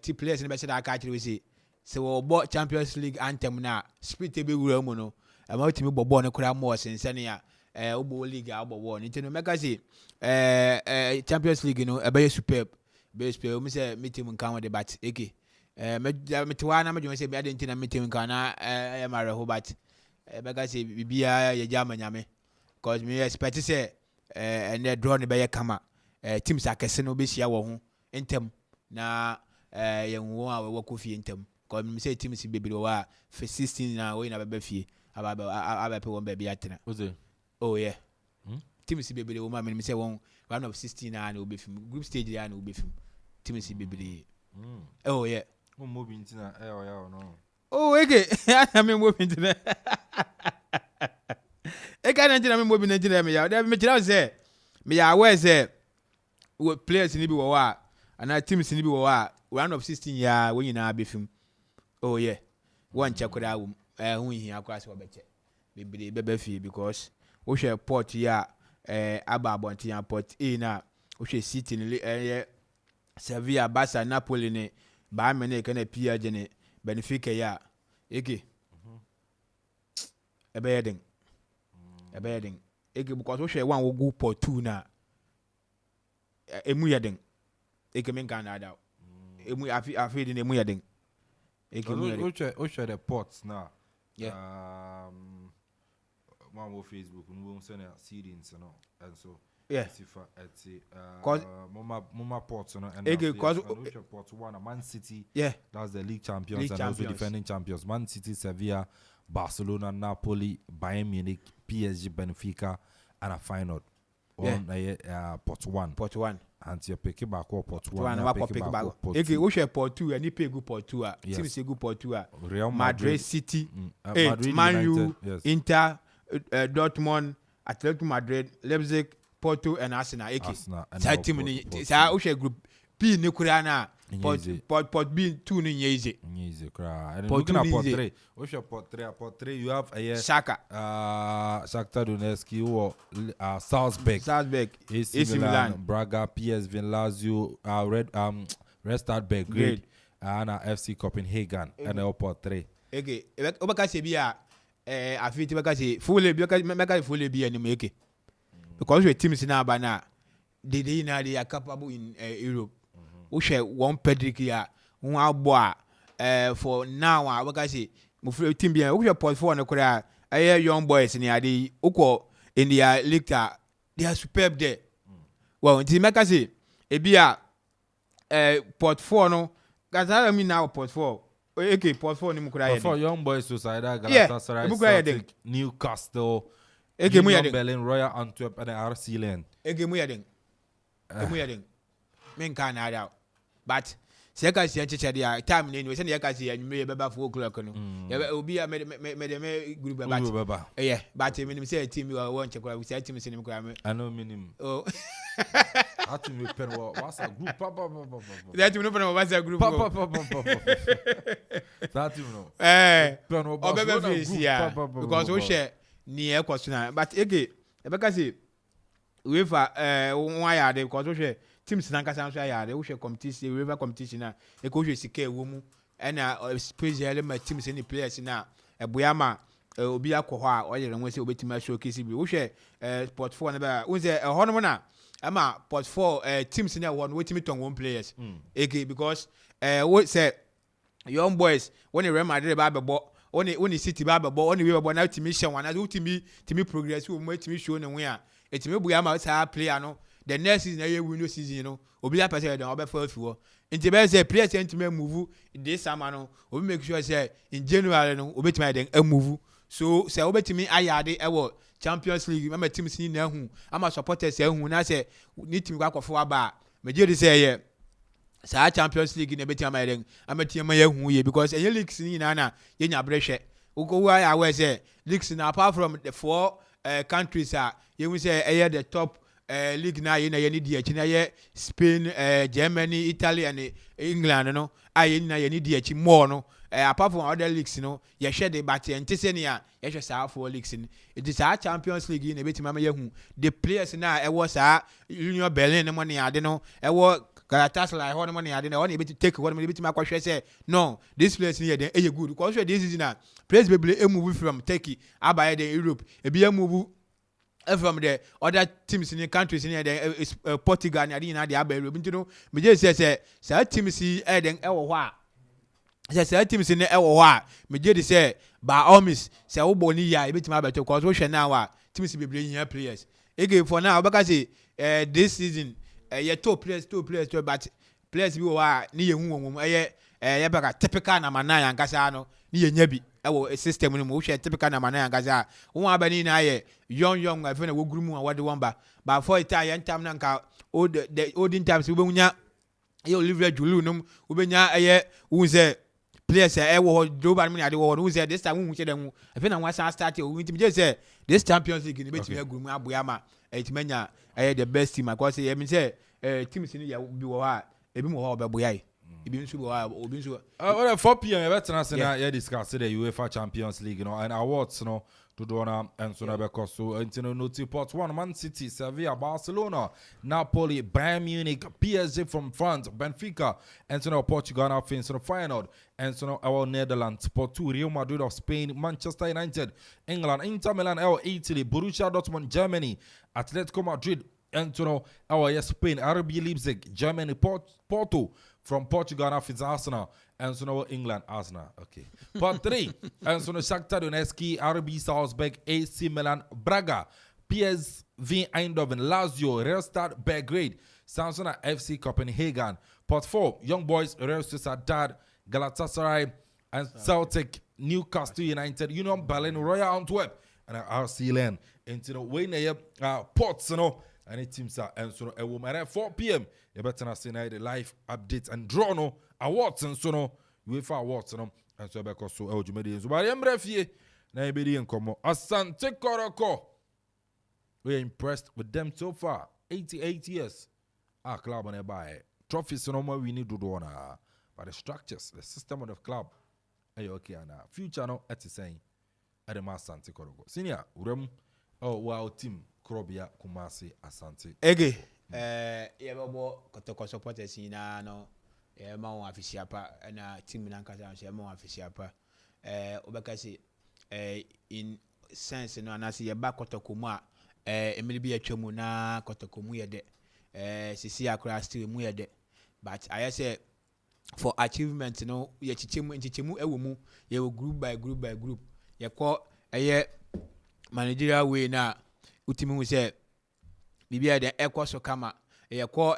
team players no be say that catch we say so we Champions League anthem na spirit be wura mu no e ma timi bobo no kura mo sensene ya obo league a obo won nti no meka say Champions League no ebe superb best player we say meeting nkan de but metwa na medwo say be adentina meeting nkan na e mare ho but bega say bibia ye jama nyame because me expect say and the draw ne be kama teams akese no be sia wo ho entem na ye wo a we ko fie entem because me say teams be wa for 16 na we na be fie aba pe won be bia tena oh yeah teams be wo ma me say won one of 16 na na obe film group stage ya na obe film teams be oh yeah mo bi ntina ya no oh ege na me mo bi ntina ega na ntina me mo bi ntina me ya me tira say me ya we say players ni bi wo wa ana teams ni bi wo wa round of 16 ya we nyina be film oh yeah one check koda hu hi akwa se obeche be fie because wo hwe port ya aba abonti ya port e na wo hwe city ni Sevilla, Barca, Napoli ne ba me ne kana pia je ne Benfica ya ege ebe yeden ege because wo hwe one wo go port 2 na emu yeden ege men kan ada emu afi de emu yeden ege mu yeden wo hwe the ports na on Facebook we send a seedings no and so yeah Mama Ports no and because Port 1 Man City yeah that's the league champions and also defending champions Man City, Sevilla, Barcelona, Napoli, Bayern Munich, PSG, Benfica and a final on Port 1 and you pick back Port 1 na pick back okay we share Port 2 and you pay go Port 2 team say go Port 2 Real Madrid City Madrid, Man U yes. Inter Dortmund, Atletico Madrid, Leipzig, Porto and Arsenal. That team ni sa o share group P ni kura na Port B 2 ni easy kra and looking at Port 3 o share Port 3 you have a Shakhtar Donetsk or Salzburg AC Milan, Braga, PSV, Lazio, Red Star Belgrade and FC Copenhagen and Port 3 okay obaka se bia afiti baka say fully baka fully be any make because we teams na ba na they are capable in Europe we share one Pedrick ya won abo for now baka say mo team be we Port 4 na kura young boys ni ade ukọ in their league they are superb there well until make say e bia Port 4 no gaza me now Port 4 okay, Port 4 ni mukura yede. For young boys Sociedad, Galatasaray, Celtic, Newcastle, Union Berlin, Royal Antwerp and RC Lens. Ege mu yeden. Men kan ada. But se ka se cheche dia time ne we se ne ka se anwumre beba 4 o'clock no obi a me group beba but me say team we want check we say team sinim kwa me I know minimum oh atu me pen what's a group papa that you know pen what's a group papa that you know pen o because we share ni e question but again ebeka say we for one yard because we share teams nankasa nso ayade wo hwe competition river competition na e ko hwe sika ewo mu na special ma teams any players na eboya ma obi akọ ho a oyere nwe se obetima showcase bi wo hwe sport 4 na ba wo se ho no na ama sport 4 teams na wo no wetimi ton one players because wo say young boys when Real Madrid ba bebo oni City ba bebo oni we bebo na timi hye wan na timi progress wo mu timi show ne we a etimi buya ma sa player no the next season na window season no obi a person dem obe fall fiwo nti be say players entime move this summer no obi make sure say in January no obi timi dem move so say obi timi ayade ewo Champions League ma teams ni na hu ama supporters hu na say ni team kwa kofo aba me je say ye sa Champions League na beti ama dem ama team ya hu ye because any leagues ni na ye nya brehwe uko wa ya we say leagues na apart from the 4 countries you will say the top league na ye di achi na ye Spain, Germany, Italy and England no ye di achi more no apart from other leagues no ye share the but antisenia ye share sa 4 leagues it is our Champions League na beti mama ye hu the players na e was Union Berlin no money ade no e was Galatasaray ho no money ade na one beti take one beti ma kwahwe say no this place here dey e good because this season na players be move from Turkey abaye the Europe e be move from the other teams in the countries in the Portugal and the Abel, you know, me just say teams in Eden Ewa. Say teams in the Ewa, me just say by all means, say Oboni ya, bit my better because we now teams be bringing here players. Again for now, because this season, two players, but players we are near whom typical na manaya and Casano, near Nebi. Our system ni mo share typical na manaya ngaza won abani na ye young I feel na wo gurumu awade wamba but for Italian time na nka olden times we benya ye Olivier Giroud num we benya who say players wo Joban me ade wo who say this time who say dem I feel na one start we just say this Champions League ni betimi gurumu aboyama etimanya the best team because ye me say teams ni ya bi wo ha ebi mo ho obeboyai. 4 p.m. we discuss the UEFA Champions League, and awards, to Dona and Sonabeko. So, until Noti Port 1, Man City, Sevilla, Barcelona, Napoli, Bayern Munich, PSG from France, Benfica, and Portugal now finished the final, and our Netherlands, Port 2, Real Madrid of Spain, Manchester United, England, Inter Milan, Italy, Borussia Dortmund, Germany, Atletico Madrid, and our Spain, RB Leipzig, Germany, Porto. From Portugal, now it's Arsenal, and England, Arsenal. Okay. Part 3, and Shakhtar Donetsk, RB Salzburg, AC Milan, Braga, PSV Eindhoven, Lazio, Real Stad Belgrade, Samsung FC Copenhagen. Part 4, Young Boys, Real Sociedad, Galatasaray, and Celtic, Newcastle United, Union Berlin, Royal Antwerp, and RC Lens. And when Ports, and it seems and a woman at 4 p.m. You better not see the live updates and draw awards and UEFA awards and so because so Eljumedi so but I'm refie na ebedi enkomo Asante Koroko. We're impressed with them so far. 88 years. Our club on a buy trophies no more we need to do na but the structures, the system of the club. Hey okay and future no at saying at the Asante Koroko. Senior urem wow team Krobia Kumasi Asante. Ege yebabo kotoko supporters ina no ma won afisiapa na team na nkasa so ma won afisiapa obekasi in sense no anase yeba kotoko mu a emili bi atwamu na kotoko mu yede sisi akra still mu yede but I say for achievement no ye chichemu ewo mu ye group by group ye call managerial way na utimi hu say bibia de ekoso kama ye call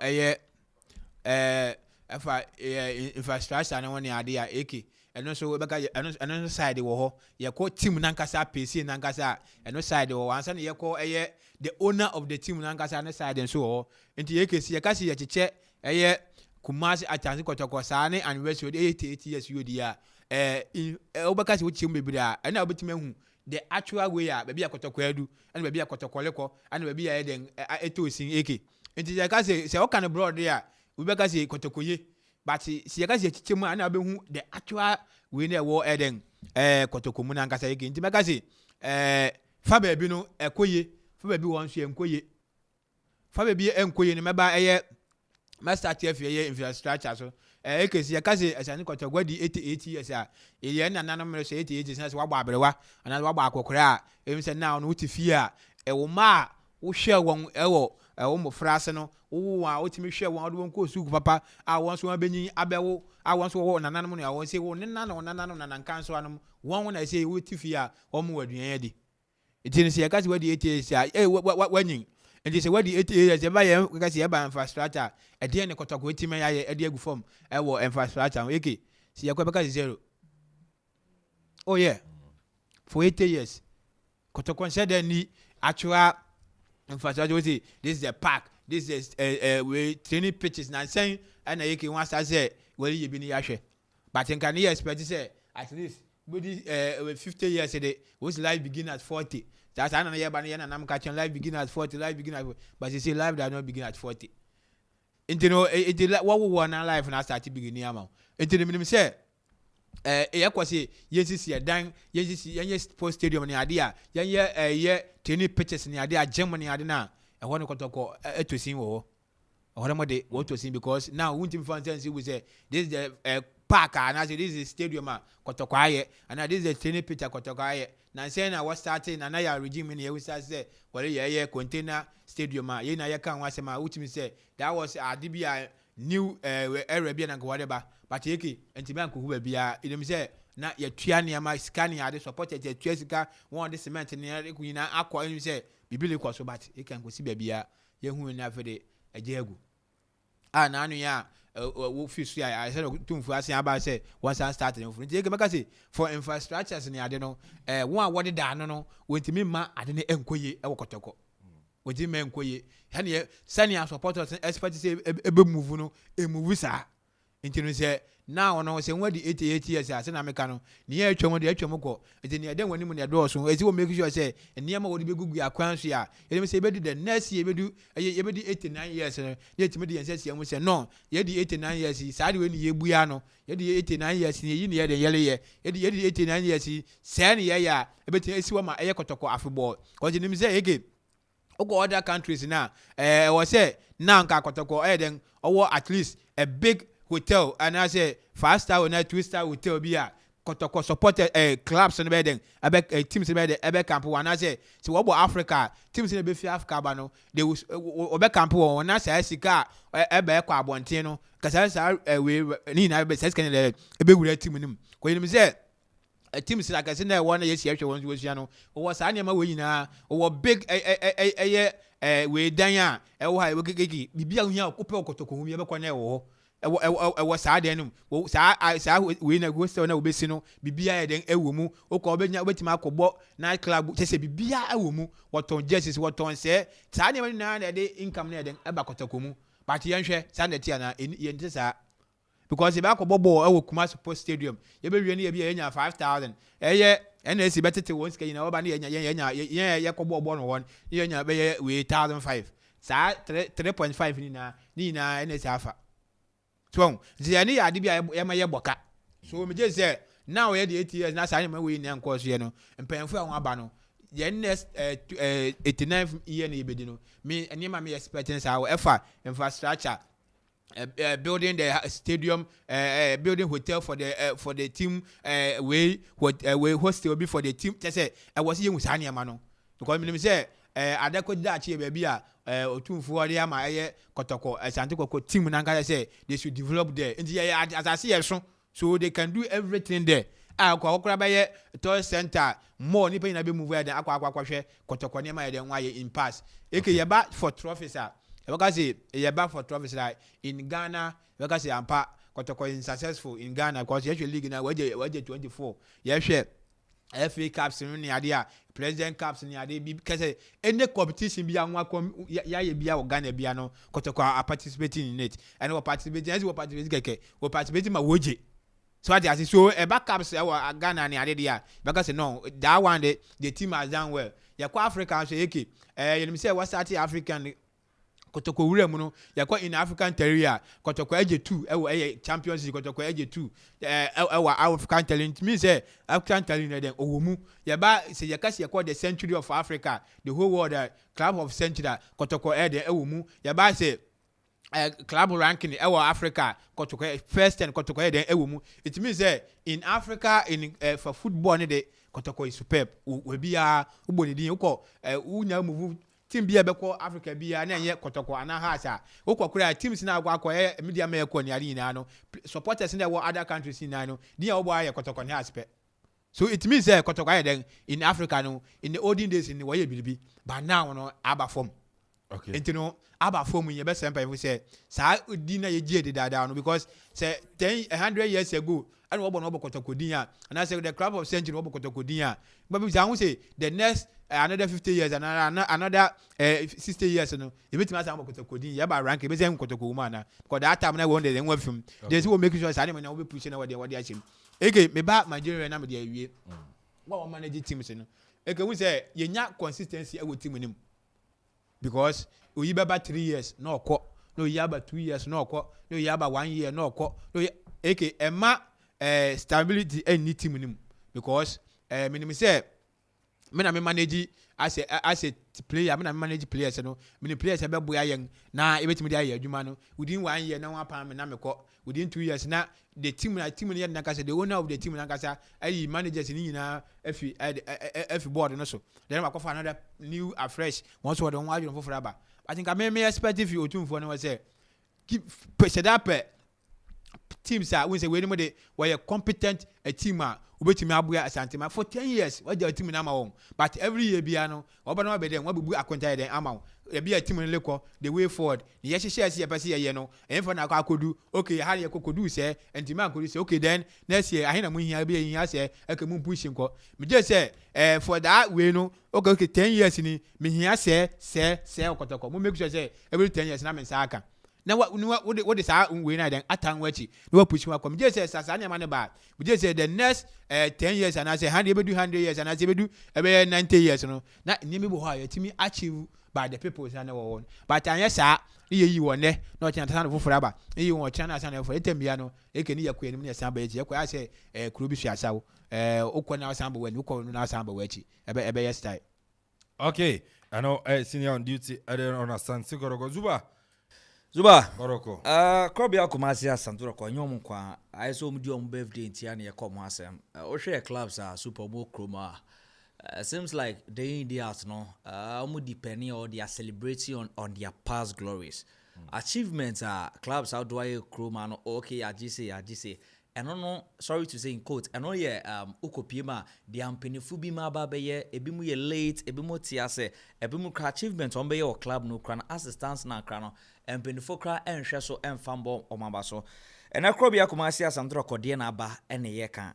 infrastructure na woni ade ya eke eno so we beka eno side wo ho ye call team nankasa PC nankasa eno side wo ansa na ye call the owner of the team nankasa na side so ho enti ye kesi ye kasi ye chiche Kumasi Atansi Kotoko Sane and West 88 years you dear. Obakasi which you may be there, and I'll be to the actual way, maybe a Kotoko and maybe a Kotokoleko, and maybe a then a two sing eke. And I can say, what kind of broad there? Ubekasi Kotokoye, but see, I can say, Chima and I'll be the actual winner war Eden, Kotokomuna and Kasa again. Timakasi, Fabe Bino, a Koye, Fabe wants you and Koye. Fabe be and Koye, remember a master TF infrastructure. So, because you can say, as I know, what the 88 years are, a number 88 is what Barbara, and I walk cry. Even said now, no to fear, a woman who share one ewo, a homo frasano, who are ultimately share one won't go to papa. I once want Benny Abel, I once want an animal, I won't say one, none, and cancel animal. One when I say, what to fear, or more than Eddie. It didn't say, I can't where the 88 years are, what winning. And this is what the 8 years a buyer because you have infrastructure. At the end of Kotok, wait till my idea form. I will infrastructure. Okay, see, I zero. Oh, yeah, for 80 years. Kotok said any actual infrastructure. This is a park, this is we training pitches. Now saying, and I can once I say, well, you've been here. But in can you expect to say, at least with 50 years a day, whose life begin at 40. That's another year, and I'm catching life begin at 40, life begin at 40. But you see, life does not begin at 40. And you know, what we want in life and I started beginning amount. And to the minimum say, say, yes, is here, dang, yes, post stadium in the idea, yeah, 20 pitches in the idea, Germany, I don't know. I want to call to see what am I want to see because now, wouldn't fancy we say, this is the park, and I say, this is stadium, Kotokaye, and this is the 20 pitch at Kotokaye. Now saying I was starting and I regime in here we say well yeah container stadium ye na ye kan wase ma ultimate say that was DBI new Arabian and whatever but yeki ntimi an ko hu bia idem say na ye tua ne ma scanning ade supported ye tua sika one the cement ne ku nyina akọ enu say bibili ko so but e kan ko si bia ye hu na afede agegu na anu ya wo fisu ya I said tumfu ase aba say once I start in front you make say for infrastructures ni ade no one what da no wentimi ma ade ne enkoye e wokotoko wentimi ma enkoye hane sani supporters expect say ebe move no e move sa intinu say now no say when the 88 years ase na meka no ne ya atwam de atwam ko enti ne ade wani mu ne do so ezi wo make sure say ne ma wo de begugu akwan so ya ele say be the next year bedu ye be 89 years ye timi de yense say mu say no ye di 89 years sa de we ni ye bua no ye di 89 years ni yi ne ye de yele ye di 89 years say ne ye ya e be ti esi wo ma eye kotoko afeball ko je nim say ege ogo other countries na we say now nka kotoko den owo at least a big hotel and I say 5-star or 2-star hotel be a Kotoko supported clubs and bedding teams in the Ebe camp and I say so what about Africa teams in the Bifi Africa bano they was Obe camp on I say Sika Ebe kwa Bontino because I we need I be says can a big team in him when you say a team like I said one yes one was Yano or was Anima Wina or big we Danya why we Bibia Upo Kotoko we ever connect was sad and we na go so na obesi no bibia den ewo mu okọ obenya wetima akọbọ night club say bibia ewo mu waton jerseys waton say saa ne na na de income na den eba kotoko mu but yen hwe saa na tia na yen ti saa because e ba akọbọ ball ewo Kumasi Sports Stadium ye be wie na ye bia yen 5000 eye NSC betete won ska yin oba na yen ye kọbọ ball no won yen be we 1005 saa 3.5 ni na NSC afa so ziani ya ade bia ya maye boka so me je say now we the 8 years na say ma we ni anko so ye no mpenfo a ho aba no ye next 89 year na ibedi no me any ma me expecting say efa infrastructure building the stadium building hotel for the team we hostel be for the team say I was yin usani ma no because me say adako da chi be bia otumfu ori ama eye kotoko asante koko team na nka say they should develop there and as I see so they can do everything there akwa be ye tourist center more ni pe na be move there akwa hwe kotoko ne ma ye den wa ye in pass eke ye ba for trophies because ye ba for trophies in Ghana because ampa kotoko is successful in Ghana because ye league na waje 24 ye hwe FA Cups ni ade a President Cups ni ade bi because any competition bi anwa ya ye bia Ghana bia no kotokwa participating in it and we participating as we participating ma woje so what I so e back cups Ghana ni ade dia because no that one the team has done well ya kwa Africa so eke you say what start African kotoko wure mu no yakwa in African terrier kotoko eje 2 ewo champions league kotoko eje 2 ewo African talent means African talent den owomu yaba se yakasi yakwa the century of Africa the whole world club of century kotoko ede ewomu yaba se club ranking ewo Africa kotoko first and kotoko ede ewomu it means in Africa in for football ne de kotoko is superb we bia uboni din uko unya move team bia beko Africa bia na ye kotoko ana hasa okokura teams na agwa media ma ekọ ni ari na no supporters in the other countries na no dia obo aye kotoko ni aspe so it means kotoko aye then in Africa no in the olden days in way bilibi but now no aba form okay entino aba form ye be sempa we say sa di na ye gie de dada no because say 100 years ago and obo no kotoko din ya and I say the club of century obo kotoko din ya but we say the next another 50 years and another 60 years no you meet me as am kotoko din ya ba rank e be say kotoko woman because that time na we dey one film they say we make sure say na we push na we dey achim eke me ba Nigeria na me dey awie we manage teams no eke we say ye nya consistency e wo team nim because we beba 3 years no okọ no yaba 2 years no okọ no yaba 1 year no okọ no eke ema stability any team nim because me say me na me manage as a player me na me manage players no me players be boya yen na ebetimi dey adwuma no within 1 year na one pound me na me ko within 2 years na the team na kasa the owner of the team na kasa ayi managers ni nyina every board no so then we for another new afresh once we don wa adwuma for aba I think I may expect if you Twumhene no say keep set up teams are we say we dey were competent a team ubetimi abuya asantima for 10 years we dey team na ma won but every year bia no oba no be dem we bubu akonta dem ama e bia team le ko the way forward the yes share pese ye no enfo na akodu okay ha ye kokodu say entima akodu say okay then next year ahina mu hia bia hia say ekemu push nko me just say for that way no okay 10 years ni me hia say okotoko mu make sure say every 10 years na me say aka na what is our way na then atan wachi no push wa come just say sasa nya man ba we just say the next 10 years and I say 100 years and I say we do 90 years no na ni me bo ha yetimi achieve by the people na wo but anya sa yi wone na o chana tan foforo aba yi won chana san fo etembia no e ke ni yakua ni me san ba eji yakua say kuro bi su asawo okọ na san ba wani okọ na san ba wachi ebe yes style okay I know senior on duty I don't understand sigoro Zuba Boroko Krobia Kumasi Santura kwa nyom kwa aiso mdi om birthday ntiane ye kom asem o hwe clubs are Super Bowl chroma seems like they in the art no omu depending or they are celebrating on their past glories achievements are clubs out do chroma no okay ajise eno no sorry to say in quote eno ye ukopiema the ampenifu bi ma ba be ye ebi mu ye late ebi mu tiase ebi mu achievement on be your club no kran assistance na kran no ampenifu kra enhwe so enfambo omaba so ena Krobia Kumasi Asantro kodie na ba ene ye kan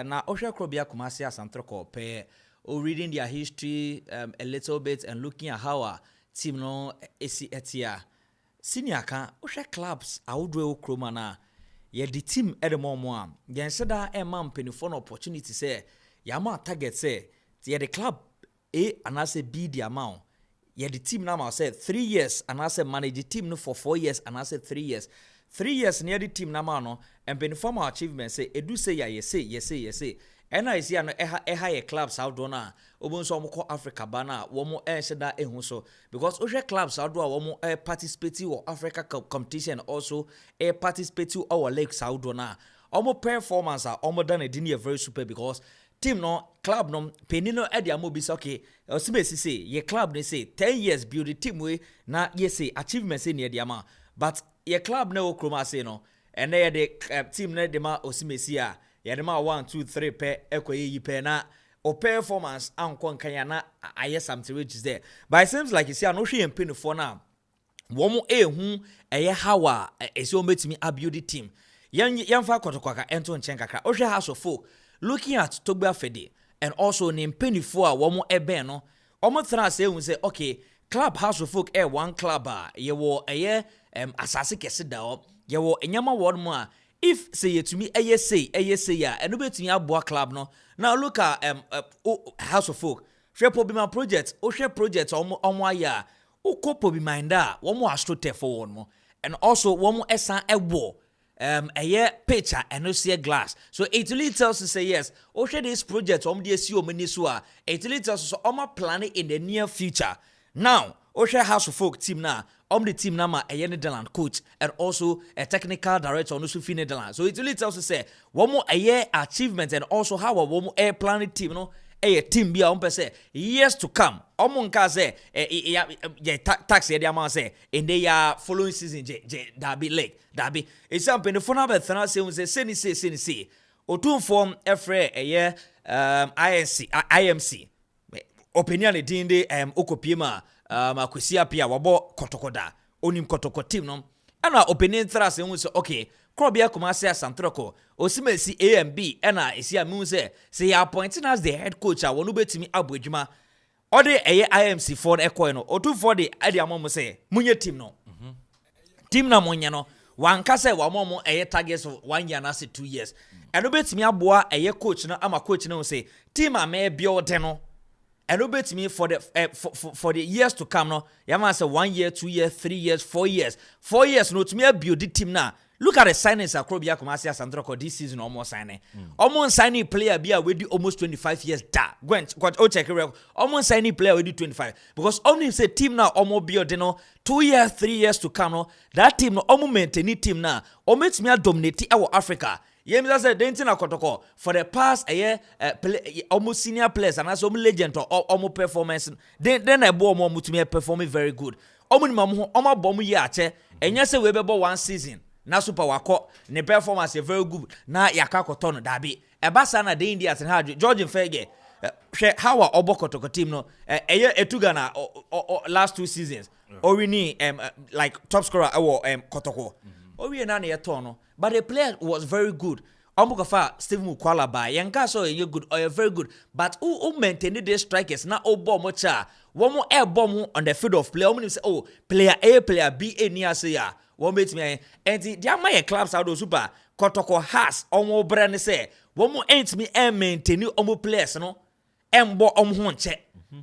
na ohwe Krobia Kumasi Asantro ko pe o reading their history a little bit and looking at how our team no esi etia senior kan ohwe clubs awodwe okroma na ye the team edemomo am yen seda e man penifo no opportunity say ya ma target say ye the club and I say B the amount ye the team now say 3 years and I say manage the team no for 4 years and I say 3 years 3 years near the team now no and penifo achievement say edu say ya say and I see an higher clubs out dona obonso omko Africa bana womo sheda ehu so because oshe clubs out do womo participate in Africa competition also participate in our leagues out dona omo performance are omo done edin very super because team no club no penino e dia mo bi okay osibesi say ye club they say 10 years build the team we na ye say achievement say near dia ma but ye club no kroma say no and they the team na de ma osimesi a yadema 1 2 3 pe ekoye yi pe na o performance anko nkanya na aye something which is there but it seems like you see no hwe empin for na womo ehu eye hawa ese o metimi abuild team yan fa kotokwaka ento nchen kakra o hwe House of Folk looking at Togba Fede and also ne mpanifo a wɔn ɛbɛn no wɔn tena ase ehun sɛ okay club house of folk one club a yɛwɔ ɛyɛ asase kɛse da hɔ yɛwɔ enyama wɔn mu a if say yɛtumi ɛyɛ say a ɛno bɛtumi aboa club no now look at house of folk hwɛ Pobima project hwɛ project wɔn ayɛ a wokɔ Pobima nda a wɔn astro tɛ for wɔn mo and also wɔn ɛsan ɛwɔ ɛyɛ picture and no glass so it really tells us say yes hwɛ this project wɔn de esi wɔn ni so a it really tells us so wɔn planning in the near future now hwɛ house of folk team na the team nama a Netherlands coach and also a technical director on the Netherlands. So it really tells us say one more a year achievement and also how a one more air planning team no a team be on per se years to come. Omonka say taxi the amount say in the following season Derby Lake Derby. It's something the phone number say say Otun form every a year IMC opinion dinde Okopima Makusia Pia wabo kotokoda onim kotoko team no ana opening thrust ehun se okay Krobia Kumasi Santroko osime si A and B ana esi amu se ya appointing as the head coach a wonu betimi abodwuma ode eye IMC for ekoi no otu for the ade amom se munye team no team na munye no wanka se wa mom eye targets 1 year na se 2 years eno betimi aboa eye coach no ama coach no se team a me build no and obey me for the years to come no yama say 1 year 2 years 3 years 4 years 4 years no to me build the team now look at the signings Akrobia Kumasi Santroko this season almost signing almost signing player be we do almost 25 years da go check it almost signing player we do 25 because only say team now almost build no 2 years 3 years to come no that team no almost maintain team now almost me dominate our Africa. Yemi say dentin akotoko for the past year almost senior players and as legend or almost performance then I bo mo mutumi performing very good omo nimam omo bom ye ache enya se we bebo 1 season na super wako ne performance very good na yaka koto no dabi ebasa na the Indians and how George Fege how our obokotoko team no etuga na last 2 seasons or we need like top scorer kotoko or we na na no but the player was very good. Omukafa Stephen Mukwala by Yanka so you good or very good. But who maintained the strikers na bomb mocha. One more air bomb on the field of play. Omni say oh player A player B A near say ya. One bet me and the my clubs out of super Kotoko has omo brand say one more ain't me and maintain you omo players no embo omhonche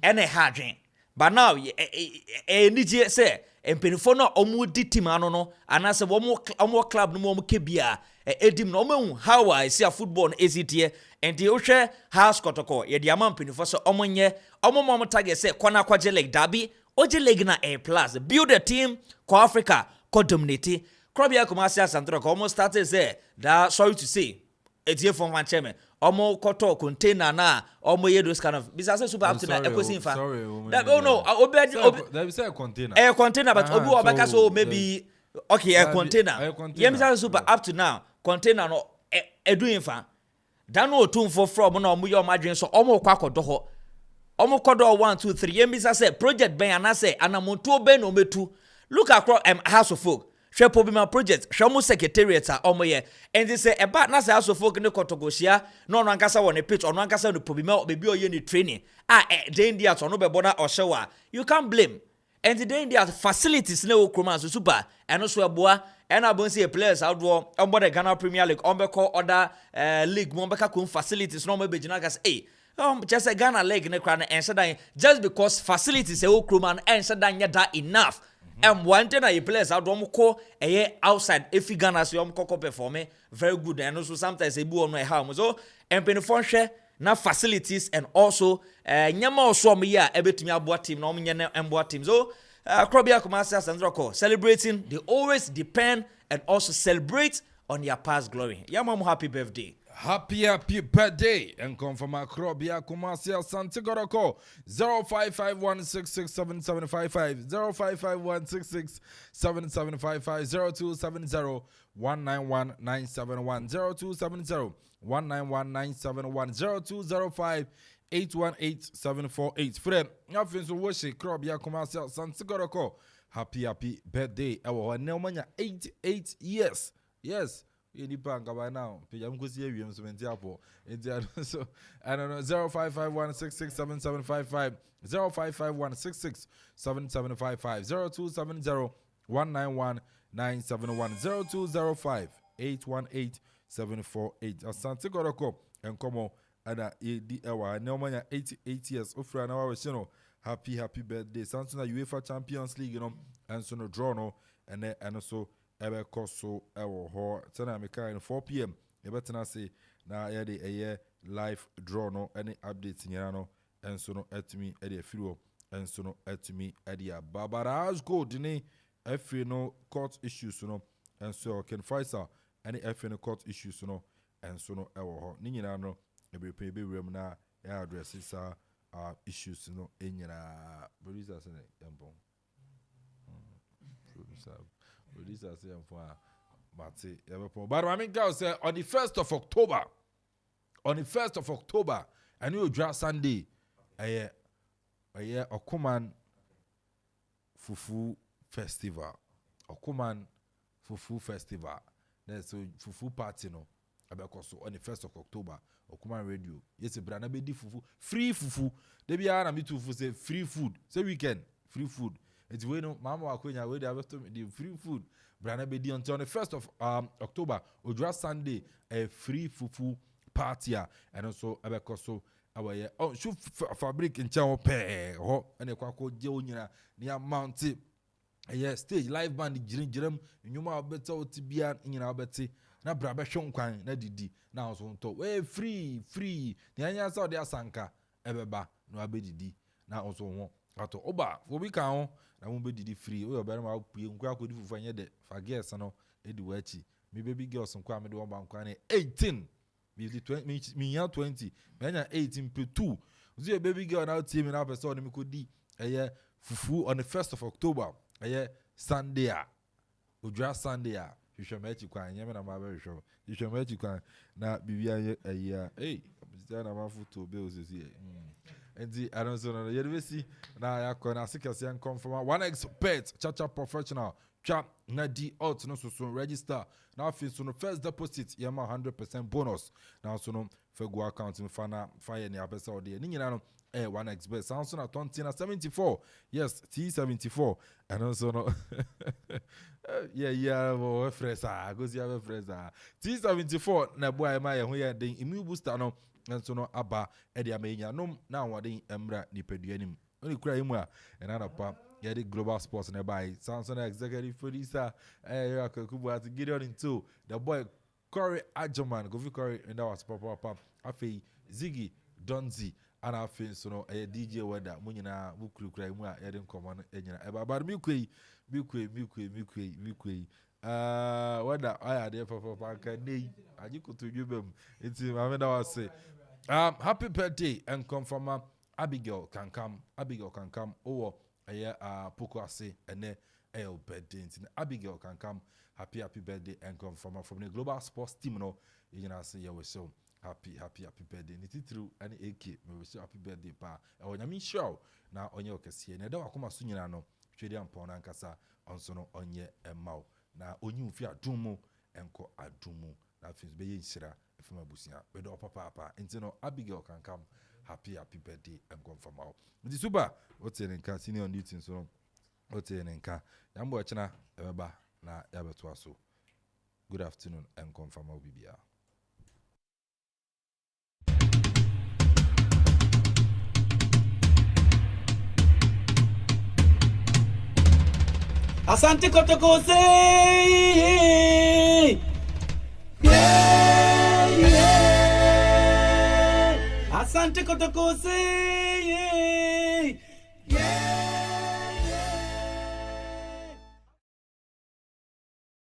and a hardin. But now need say and penifona omu di team ano no anase omo club no mo kebia edim no omo how I see a football no ezitie and the ohwe house kotoko ye di amam penifo so omo nye omo mom target say kwana kwaje leg derby oje leg na A plus build a team ko Africa ko dominate Krobia Kumasi Asantro ko almost started say that sorry to say etie from one chairman omo koto container na omo ye those kind of business super up to na ekosin fa that oh no they say a container but obi obeka so maybe okay a container ye business super up to now container no edu fa dan no otumfo from na omo ye omadwen so omo kwa kodo ho omo kodo 1 2 3 ye business project ben anase anamonto ben no metu look across house of folk hwe Pobima project hwe mo secretariat a omo ye and they say eba na house of folk ne kotogosia no ankasa won pitch ono ankasa no Pobima bebi oye ni training the India to no bebo na ohyewa you can't blame and the India facilities na Okoman so super and so eboa and abon see players outdo on the Ghana Premier League on be call other league mo be ka kun facilities no mo be gina gas just a Ghana league ne kra na ense just because facilities e Okoman ense dan that enough. And one thing I players out call outside if you Ghana so perform very good and also sometimes they on my house so and penifon na facilities and also nyama also me ya ebetumi aboa team na omnye emboa team so Akrobia Kumasi Asantro celebrating they always depend and also celebrate on their past glory. Yamam happy birthday. Happy birthday and come from Akrobia Kumasi Asantro 0551667755 0551667755 0270191971 0270191971 0205818748 friend afin so wo she Akrobia Kumasi Asantro happy birthday our Neomania 88 years yes Any bank by now. Pijam go see you so Mentiapo. So I don't know 0551667755 0551667755 0270191971 0205818748 Asante Goroko and Komo Ada AD Ewa Neomanya 88 years Ofra na wa no happy birthday Samsung UEFA Champions League and so no draw no and so ebe koso ewo ho tena meka in 4 p.m. ebetena say na ye de eye live draw no any update nyana no enso no etimi e de afiro enso no etimi e de Babaraz gold ni efe no court issues no enso Ken Faisal any efe no court issues no enso no ewo ho ni nyina no ebepe bewrem na ya address sa issues no enyina producer say empon producer say empon Mate everpon but I mean girl say on the 1st of October and you draw Sunday aye Okoman Fufu Festival there's a Fufu party no abekoso on the 1st of October Okoman radio yes brana be di fufu free fufu dey be na me too say free food say weekend free food it's we no mama akwenya we dey have the free food brana be di until on the 1st of October odra Sunday a free fufu party and also abekoso awaye oh shoe fabric in chawo pe ho ene kwako je onyina ne amount stage live band jirim nyuma obeta otibia nyina obeti na bra be hwonkwan na didi na also nto we free ne anya sa ode asanka ebeba no abedidi na also ho ato oba obi kan ho na mo bedidi free we obere ma pue nkwa akodi fufu anye de fages no edi wachi me baby girls nkwa me de wo bankwa ne 18 me 20 me anya 18 per 2 uzi baby girl na team na person me kodi fufu on the 1st of October Sunday odra Sunday hwehwemachi kwan nyame na ma ba hwehwe hwehwemachi kwan na bibia na ma foto be osisi enti I don't know yedwesi na yakọ na sikase en confirm one expert chacha professional cha na di out no so register na fi so no first deposit yama 100% bonus na so no fego account no fire ne abesa ode ni nyina no one expert sounds na 20 na 74 yes T74 and also no we fresa gozi ave fresa T74 na boy ma ye ho ye den immune booster no nso no aba e de amenya no na wade emra nipaduanim oni kura yimu a na pa ye de global sports na by Samson executive producer Akuffo at Gideon into the boy Corey Ajoman go fi Corey and that was papa afei Ziggy Donzi and afei so no DJ weather mu nyina mu kura yimu a ye de nkomo no enyina e ba mi kwei weather aya de papa kan nei agikoto dwebam enti ma da was say happy birthday and confirm Abigail can come over Poko ase ene birthday enti Abigail can come happy birthday and confirm from the global sports team no you know say we so happy birthday ni titru ani AK me we so happy birthday pa onyame show na onye okese ne da wakoma so nyina no twedi ampon na nkasa onso no onye emaw na onyi mfi adumu enko adumu na fins be yinshira efema busia be do papa enti no Abigail can come happy birthday and confirm out ndi super otene nka senior duty so otene nka yambo achina ebeba na yabeto aso good afternoon and confirm out bibia Asante Kotoko say Asante Kotoko say